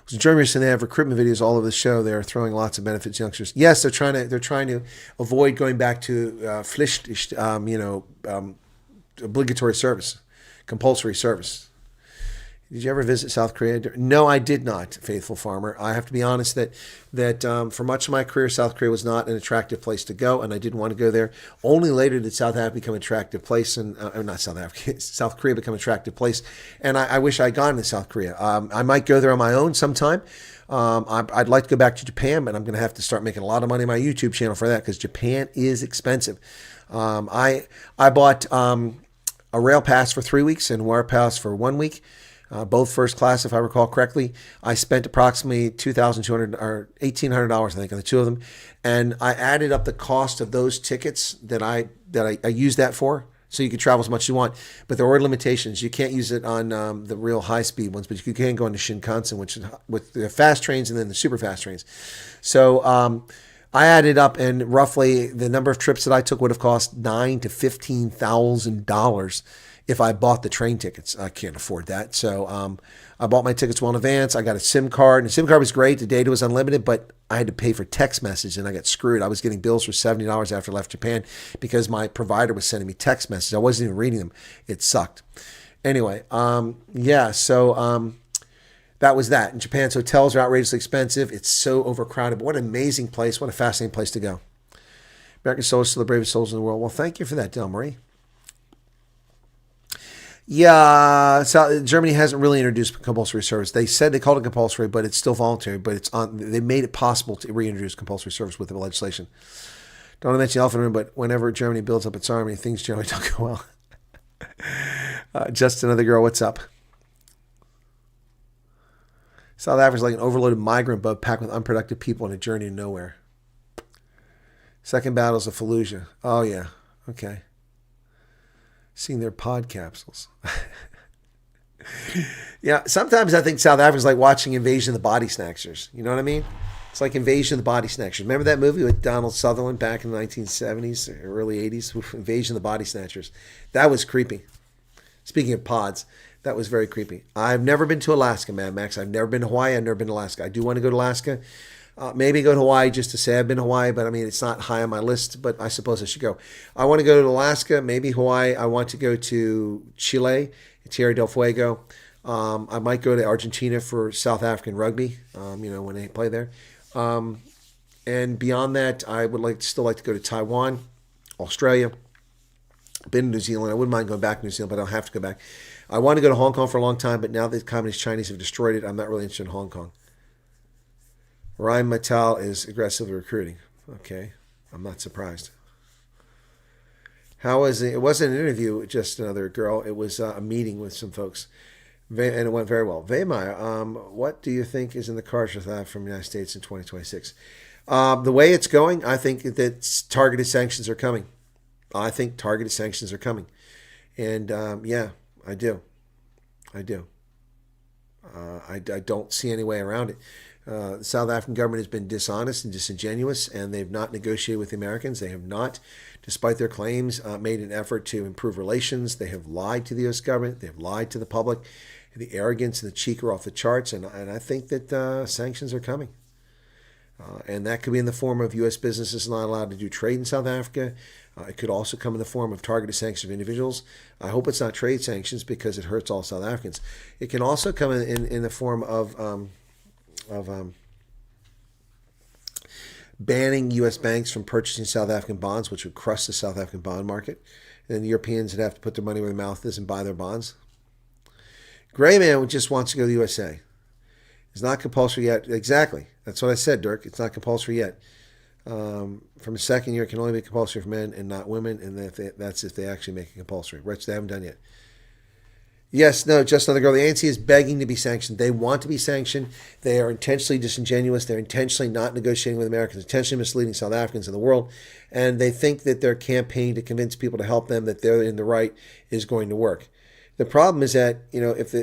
So Germany recently have recruitment videos all over the show. They are throwing lots of benefits to youngsters. Yes, they're trying to avoid going back to Pflicht, obligatory service, compulsory service. Did you ever visit South Korea? No, I did not, faithful farmer. I have to be honest that for much of my career, South Korea was not an attractive place to go, and I didn't want to go there. Only later did South Africa become an attractive place, and not South Africa, South Korea become an attractive place. And I wish I had gone to South Korea. I might go there on my own sometime. I'd like to go back to Japan, but I'm going to have to start making a lot of money on my YouTube channel for that because Japan is expensive. I bought a rail pass for 3 weeks and a wire pass for 1 week. Both first class, if I recall correctly. I spent approximately $2,200 or $1,800, I think, on the two of them, and I added up the cost of those tickets that I used that for. So you could travel as much as you want, but there were limitations. You can't use it on the real high-speed ones, but you can go into Shinkansen, which is with the fast trains and then the super fast trains. So I added up, and roughly the number of trips that I took would have cost $9,000 to $15,000 if I bought the train tickets. I can't afford that. So I bought my tickets well in advance. I got a SIM card, and the SIM card was great. The data was unlimited, but I had to pay for text message, and I got screwed. I was getting bills for $70 after I left Japan because my provider was sending me text messages. I wasn't even reading them. It sucked. Anyway, so that was that. In Japan's hotels are outrageously expensive. It's so overcrowded. But what an amazing place. What a fascinating place to go. American soldiers are still the bravest soldiers in the world. Well, thank you for that, Del Marie. Yeah, Germany hasn't really introduced compulsory service. They said they called it compulsory, but it's still voluntary. But it's on. They made it possible to reintroduce compulsory service with the legislation. Don't want to mention the elephant room, but whenever Germany builds up its army, things generally don't go well. Just another girl, what's up? South Africa's like an overloaded migrant boat packed with unproductive people on a journey to nowhere. Second battles of Fallujah. Oh yeah, okay. Seeing their pod capsules. Yeah, sometimes I think South Africa's like watching Invasion of the Body Snatchers. You know what I mean? It's like Invasion of the Body Snatchers. Remember that movie with Donald Sutherland back in the 1970s, early 80s? Invasion of the Body Snatchers. That was creepy. Speaking of pods, that was very creepy. I've never been to Alaska, Mad Max. I've never been to Hawaii. I've never been to Alaska. I do want to go to Alaska. Maybe go to Hawaii just to say I've been to Hawaii, but I mean, it's not high on my list, but I suppose I should go. I want to go to Alaska, maybe Hawaii. I want to go to Chile, Tierra del Fuego. I might go to Argentina for South African rugby, when they play there. And beyond that, I would still like to go to Taiwan, Australia. Been to New Zealand. I wouldn't mind going back to New Zealand, but I don't have to go back. I want to go to Hong Kong for a long time, but now that the Communist Chinese have destroyed it, I'm not really interested in Hong Kong. Ryan Mattal is aggressively recruiting. Okay, I'm not surprised. How was it? It wasn't an interview with just another girl. It was a meeting with some folks, and it went very well. Veymire, what do you think is in the cards for that from the United States in 2026? The way it's going, I think that targeted sanctions are coming. I think targeted sanctions are coming. And yeah, I do. I don't see any way around it. The South African government has been dishonest and disingenuous, and they've not negotiated with the Americans. They have not, despite their claims, made an effort to improve relations. They have lied to the U.S. government. They have lied to the public. The arrogance and the cheek are off the charts, and I think that sanctions are coming. And that could be in the form of U.S. businesses not allowed to do trade in South Africa. It could also come in the form of targeted sanctions of individuals. I hope it's not trade sanctions because it hurts all South Africans. It can also come in the form of banning U.S. banks from purchasing South African bonds, which would crush the South African bond market. And then the Europeans would have to put their money where their mouth is and buy their bonds. Gray man just wants to go to the USA. It's not compulsory yet. Exactly. That's what I said, Dirk. It's not compulsory yet. From the second year, it can only be compulsory for men and not women, and that's if they actually make it compulsory, which they haven't done yet. Yes, no, just another girl. The ANC is begging to be sanctioned. They want to be sanctioned. They are intentionally disingenuous. They're intentionally not negotiating with Americans, intentionally misleading South Africans in the world, and they think that their campaign to convince people to help them that they're in the right is going to work. The problem is that, if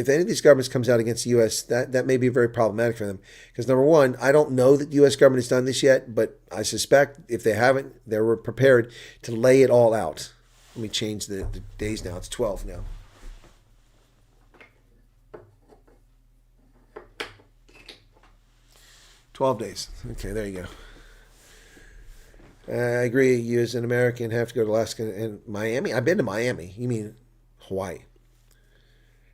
any of these governments comes out against the U.S., that may be very problematic for them. Because number one, I don't know that the U.S. government has done this yet, but I suspect if they haven't, they were prepared to lay it all out. Let me change the days now. It's 12 now. $12 days. Okay, there you go. I agree. You as an American have to go to Alaska and Miami. I've been to Miami. You mean Hawaii?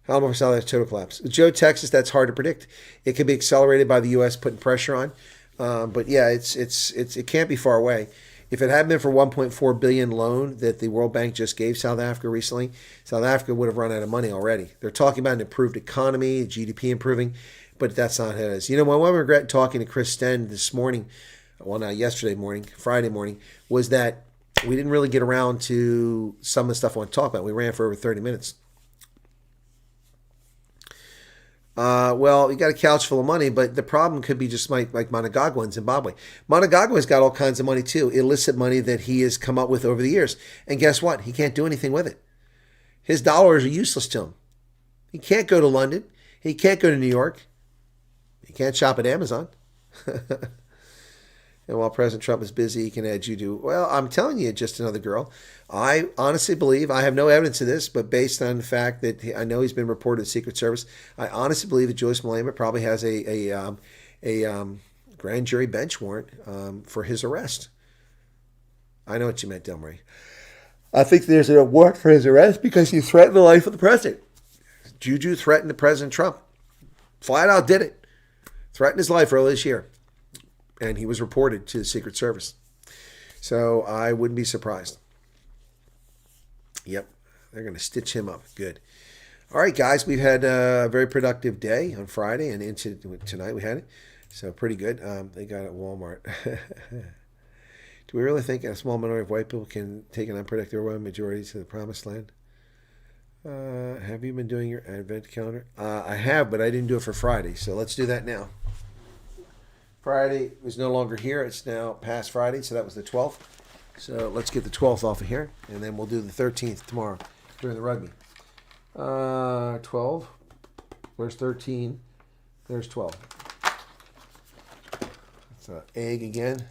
How long for South Africa's total collapse? Joe, Texas, that's hard to predict. It can be accelerated by the U.S. putting pressure on. But yeah, it can't be far away. If it hadn't been for $1.4 billion loan that the World Bank just gave South Africa recently, South Africa would have run out of money already. They're talking about an improved economy, GDP improving, but that's not how it is. One regret talking to Chris Sten this morning, well, not yesterday morning, Friday morning, was that we didn't really get around to some of the stuff I want to talk about. We ran for over 30 minutes. Well, you got a couch full of money, but the problem could be just like Mnangagwa in Zimbabwe. Mnangagwa's got all kinds of money too, illicit money that he has come up with over the years. And guess what? He can't do anything with it. His dollars are useless to him. He can't go to London. He can't go to New York. He can't shop at Amazon. And while President Trump is busy, he can add you to. Well, I'm telling you, just another girl. I honestly believe, I have no evidence of this, but based on the fact that I know he's been reported to the Secret Service, I honestly believe that Joyce Malema probably has a grand jury bench warrant for his arrest. I know what you meant, Del Marie. I think there's a warrant for his arrest because he threatened the life of the president. Juju threatened the President Trump. Flat out did it. Threatened his life earlier this year. And he was reported to the Secret Service. So I wouldn't be surprised. Yep, they're going to stitch him up. Good. All right, guys, we've had a very productive day on Friday and into tonight we had it. So pretty good. They got it at Walmart. Do we really think a small minority of white people can take an unproductive overwhelming majority to the promised land? Have you been doing your advent calendar? I have, but I didn't do it for Friday. So let's do that now. Friday is no longer here. It's now past Friday, so that was the 12th. So let's get the 12th off of here, and then we'll do the 13th tomorrow during the rugby. 12. Where's 13? There's 12. It's an egg again.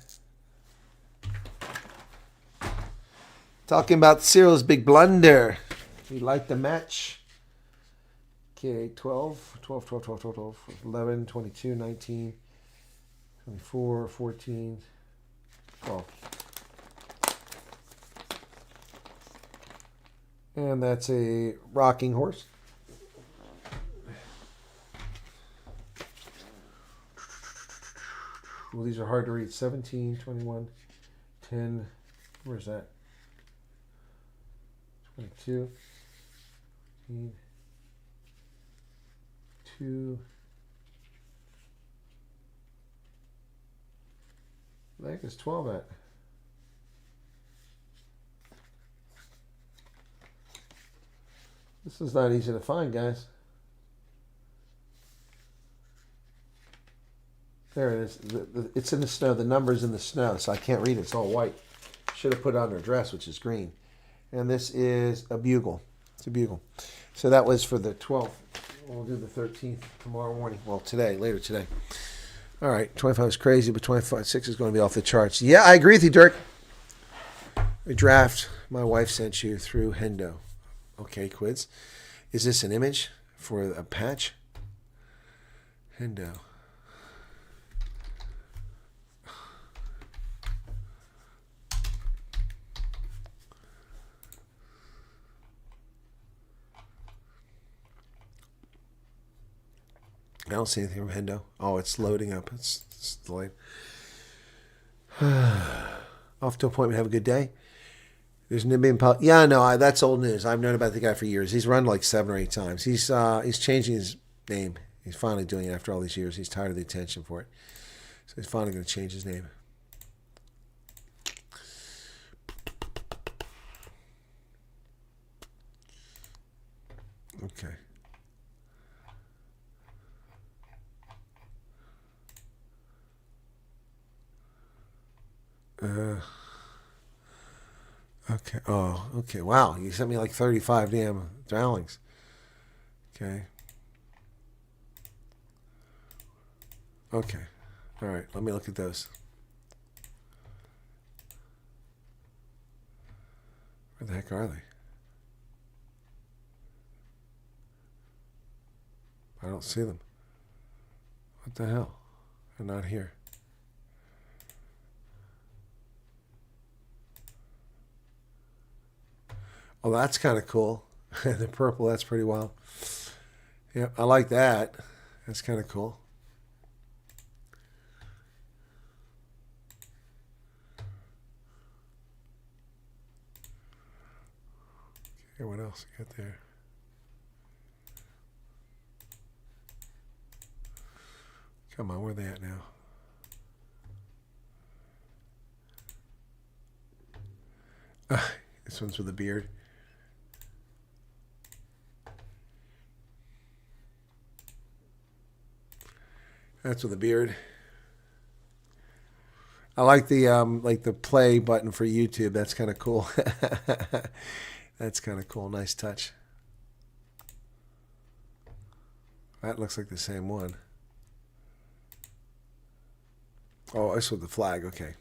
Talking about Cyril's big blunder. We like the match. Okay, 12, 11, 22, 19. 24, 14, 12. And that's a rocking horse. Well, these are hard to read. 17, 21, 10. Where's that? 22. 18, 2. Where the heck is 12 at? This is not easy to find, guys. There it is. It's in the snow. The number's in the snow, so I can't read it. It's all white. Should have put it on their dress, which is green. And this is a bugle. It's a bugle. So that was for the 12th. We'll do the 13th tomorrow morning. Well, today, later today. All right, 25 is crazy, but 25.6 is going to be off the charts. Yeah, I agree with you, Dirk. A draft my wife sent you through Hendo. Okay, Quids. Is this an image for a patch? Hendo. I don't see anything from Hendo. Oh, it's loading up. It's delayed. Off to appointment. Have a good day. There's Nibbian Yeah, no, that's old news. I've known about the guy for years. He's run like 7 or 8 times. He's changing his name. He's finally doing it after all these years. He's tired of the attention for it. So he's finally going to change his name. Okay. Okay. Oh, okay. Wow. You sent me like 35 damn drownings. Okay. Okay. All right. Let me look at those. Where the heck are they? I don't see them. What the hell? They're not here. Oh, that's kind of cool. The purple, that's pretty wild. Yeah, I like that. That's kind of cool. Okay, what else you got there? Come on, where are they at now? This one's with a beard. That's with a beard. I like the play button for YouTube. That's kind of cool. That's kind of cool. Nice touch. That looks like the same one. Oh, it's with the flag. Okay.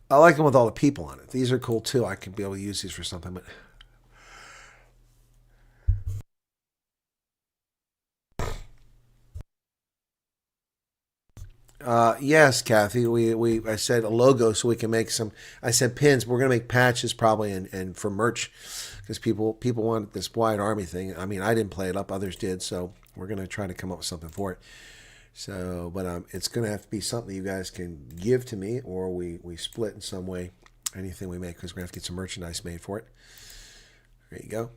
I like them with all the people on it. These are cool too. I could be able to use these for something, but. Yes, Kathy. I said a logo so we can make some. I said pins. We're gonna make patches probably and for merch because people want this Wyatt Army thing. I mean, I didn't play it up, others did, so we're gonna try to come up with something for it. So, but it's gonna have to be something you guys can give to me, or we split in some way. Anything we make, because we're gonna have to get some merchandise made for it. There you go.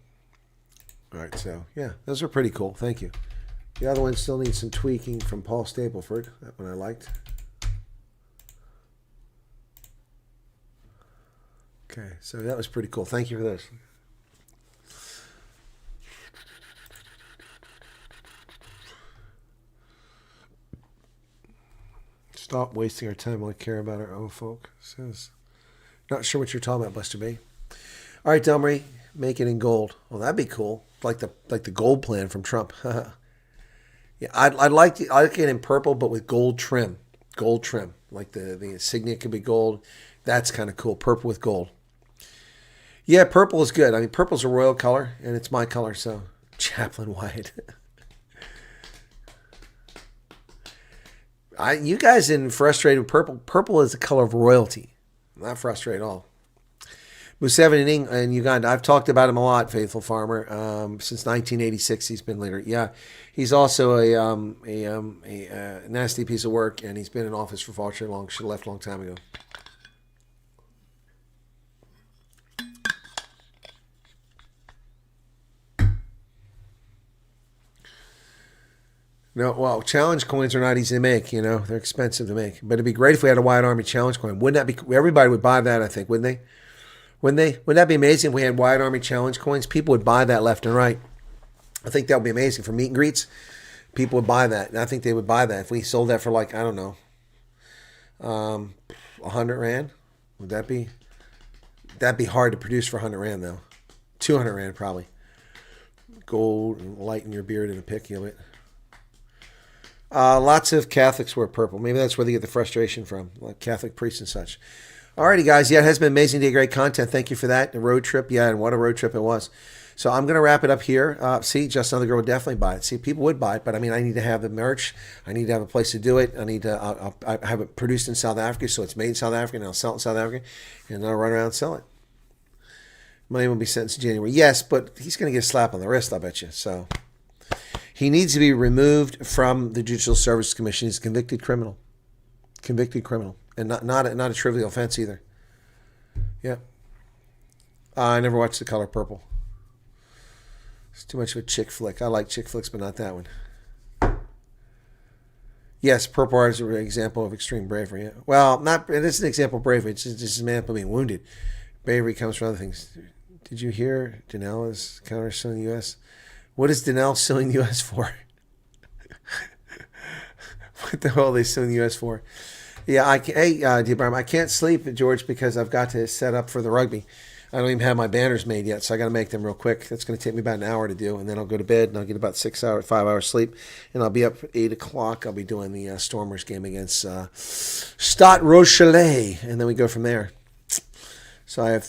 All right, so yeah, those are pretty cool. Thank you. The other one still needs some tweaking from Paul Stapleford. That one I liked. Okay, so that was pretty cool. Thank you for this. Stop wasting our time. We care about our own folk. Says, not sure what you're talking about, Buster B. All right, Delmarie, make it in gold. Well, that'd be cool. Like the gold plan from Trump. Yeah, I'd like it in purple, but with gold trim. Gold trim. Like the insignia could be gold. That's kind of cool. Purple with gold. Yeah, purple is good. I mean, purple's a royal color, and it's my color, so. Chaplain Wyatt. You guys didn't frustrate with purple. Purple is the color of royalty. I'm not frustrated at all. Museveni in Uganda. I've talked about him a lot, faithful farmer. Since 1986, he's been leader. Yeah, he's also a nasty piece of work, and he's been in office for far too long. Should have left a long time ago. No, well, challenge coins are not easy to make. You know, they're expensive to make. But it'd be great if we had a Wyatt Army challenge coin. Wouldn't that be? Everybody would buy that, I think, wouldn't they? Wouldn't they? Wouldn't that be amazing if we had Wyatt Army challenge coins? People would buy that left and right. I think that would be amazing for meet and greets. People would buy that, and I think they would buy that if we sold that for like, I don't know, 100 rand. Would that be? That'd be hard to produce for 100 rand though. 200 rand probably. Gold and lighten your beard in a pick, you'll it. Lots of Catholics wear purple. Maybe that's where they get the frustration from, like Catholic priests and such. Alrighty, guys. Yeah, it has been amazing day. Great content. Thank you for that. A road trip. Yeah, and what a road trip it was. So I'm going to wrap it up here. See, Just Another Girl would definitely buy it. See, people would buy it, but I mean, I need to have the merch. I need to have a place to do it. I need to I have it produced in South Africa, so it's made in South Africa, and I'll sell it in South Africa, and then I'll run around and sell it. Money will be sentenced in January. Yes, but he's going to get a slap on the wrist, I bet you. So he needs to be removed from the Judicial Services Commission. He's a convicted criminal. Convicted criminal. And not a trivial offense either. Yeah. I never watched The Color Purple. It's too much of a chick flick. I like chick flicks, but not that one. Yes, Purple Heart is an example of extreme bravery. Yeah. Well, it is an example of bravery. It's just a man being wounded. Bravery comes from other things. Did you hear Danelle is counter suing the U.S.? What is Danelle suing the U.S. for? What the hell are they suing the U.S. for? Yeah, I can't sleep, George, because I've got to set up for the rugby. I don't even have my banners made yet, so I got to make them real quick. That's going to take me about an hour to do, and then I'll go to bed, and I'll get about 5 hours sleep, and I'll be up at 8 o'clock. I'll be doing the Stormers game against Stade Rochelet, and then we go from there. So I have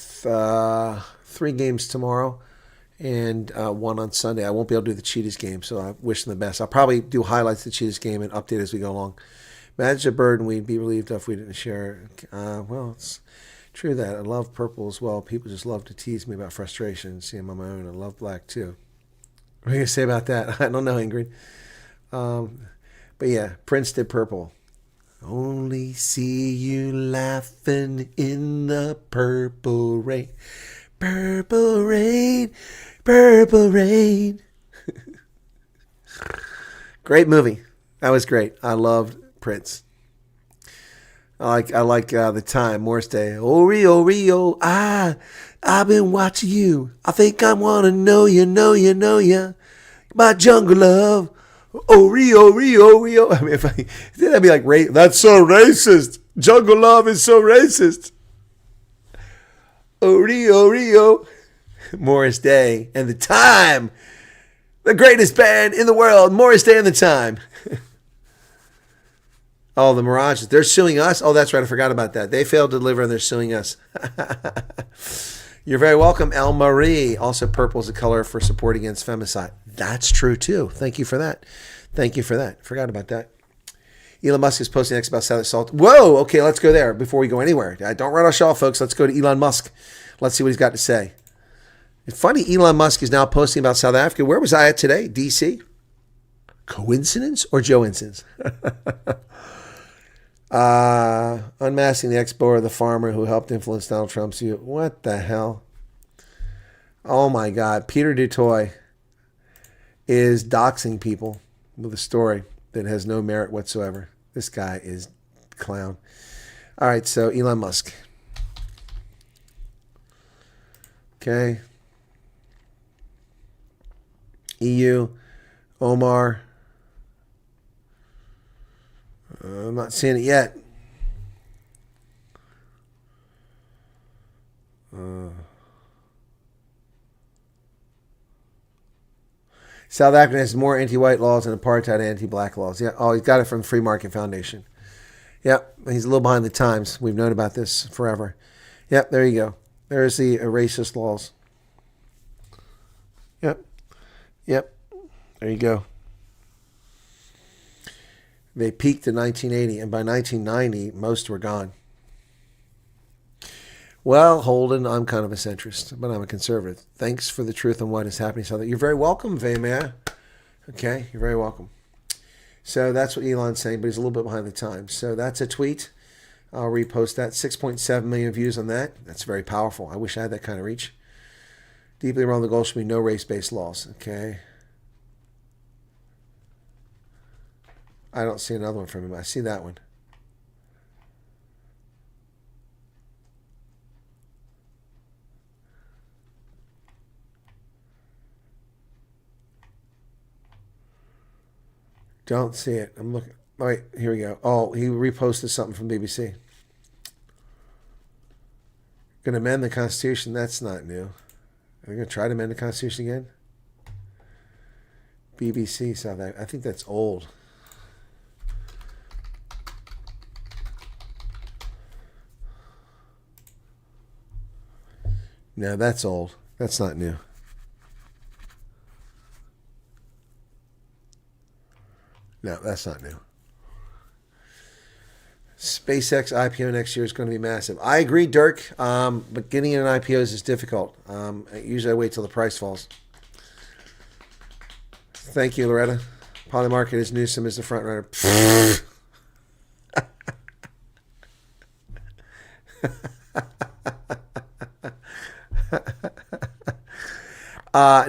3 games tomorrow and 1 on Sunday. I won't be able to do the Cheetahs game, so I wish them the best. I'll probably do highlights of the Cheetahs game and update as we go along. Imagine a burden we'd be relieved if we didn't share. Well, it's true that I love purple as well. People just love to tease me about frustration. See, I'm on my own. I love black too. What are you going to say about that? I don't know, Ingrid. But yeah, Prince did purple. Only see you laughing in the purple rain. Purple rain, purple rain. Great movie. That was great. I loved Prince. I like the time, Morris Day. Oh, Rio, I've been watching you. I think I want to know you. My jungle love. Oh, Rio. I mean, that'd be like, that's so racist. Jungle love is so racist. Oh, Rio. Morris Day and the Time. The greatest band in the world, Morris Day and the Time. Oh, the Mirages. They're suing us? Oh, that's right. I forgot about that. They failed to deliver and they're suing us. You're very welcome, El Marie. Also, purple is a color for support against femicide. That's true, too. Thank you for that. Forgot about that. Elon Musk is posting next about Southern Salt. Whoa, okay, let's go there before we go anywhere. Don't run us off, folks. Let's go to Elon Musk. Let's see what he's got to say. It's funny, Elon Musk is now posting about South Africa. Where was I at today? D.C.? Coincidence or Joe-incidence? Unmasking the explorer, the farmer who helped influence Donald Trump's view. What the hell? Oh my God. Peter Dutoy is doxing people with a story that has no merit whatsoever. This guy is a clown. All right, so Elon Musk. Okay. EU, Omar. I'm not seeing it yet. South Africa has more anti-white laws and apartheid anti-black laws. Yeah. Oh, he got it from the Free Market Foundation. Yep. He's a little behind the times. We've known about this forever. Yep. There you go. There's the racist laws. Yep. There you go. They peaked in 1980, and by 1990, most were gone. Well, Holden, I'm kind of a centrist, but I'm a conservative. Thanks for the truth on what is happening. So that you're very welcome, Vayman. Okay, you're very welcome. So that's what Elon's saying, but he's a little bit behind the times. So that's a tweet. I'll repost that. 6.7 million views on that. That's very powerful. I wish I had that kind of reach. Deeply wrong. The goal should be no race-based laws. Okay. I don't see another one from him. I see that one. Don't see it. I'm looking. All right, here we go. Oh, he reposted something from BBC. Going to amend the Constitution. That's not new. Are they going to try to amend the Constitution again? BBC South Africa. I think that's old. No, that's old. That's not new. No, that's not new. SpaceX IPO next year is going to be massive. I agree, Dirk, but getting in an IPO is difficult. Usually I wait till the price falls. Thank you, Loretta. Polymarket is Newsom is the front runner.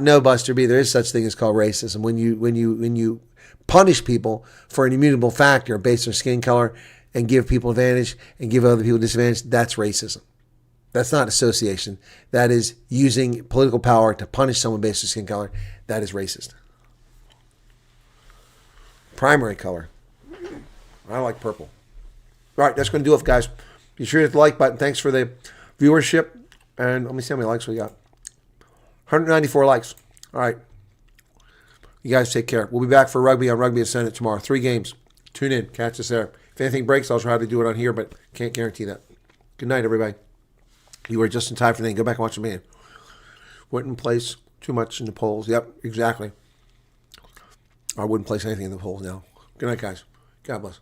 No, Buster B. There is such thing as called racism. When you punish people for an immutable factor based on skin color and give people advantage and give other people disadvantage, that's racism. That's not association. That is using political power to punish someone based on skin color. That is racist. Primary color. I like purple. All right, that's going to do it, guys. Be sure to hit the like button. Thanks for the viewership. And let me see how many likes we got. 194 likes. All right. You guys take care. We'll be back for rugby on Rugby Ascendant tomorrow. 3 games. Tune in. Catch us there. If anything breaks, I'll try to do it on here, but can't guarantee that. Good night, everybody. You were just in time for the thing. Go back and watch the man. Wouldn't place too much in the polls. Yep, exactly. I wouldn't place anything in the polls now. Good night, guys. God bless.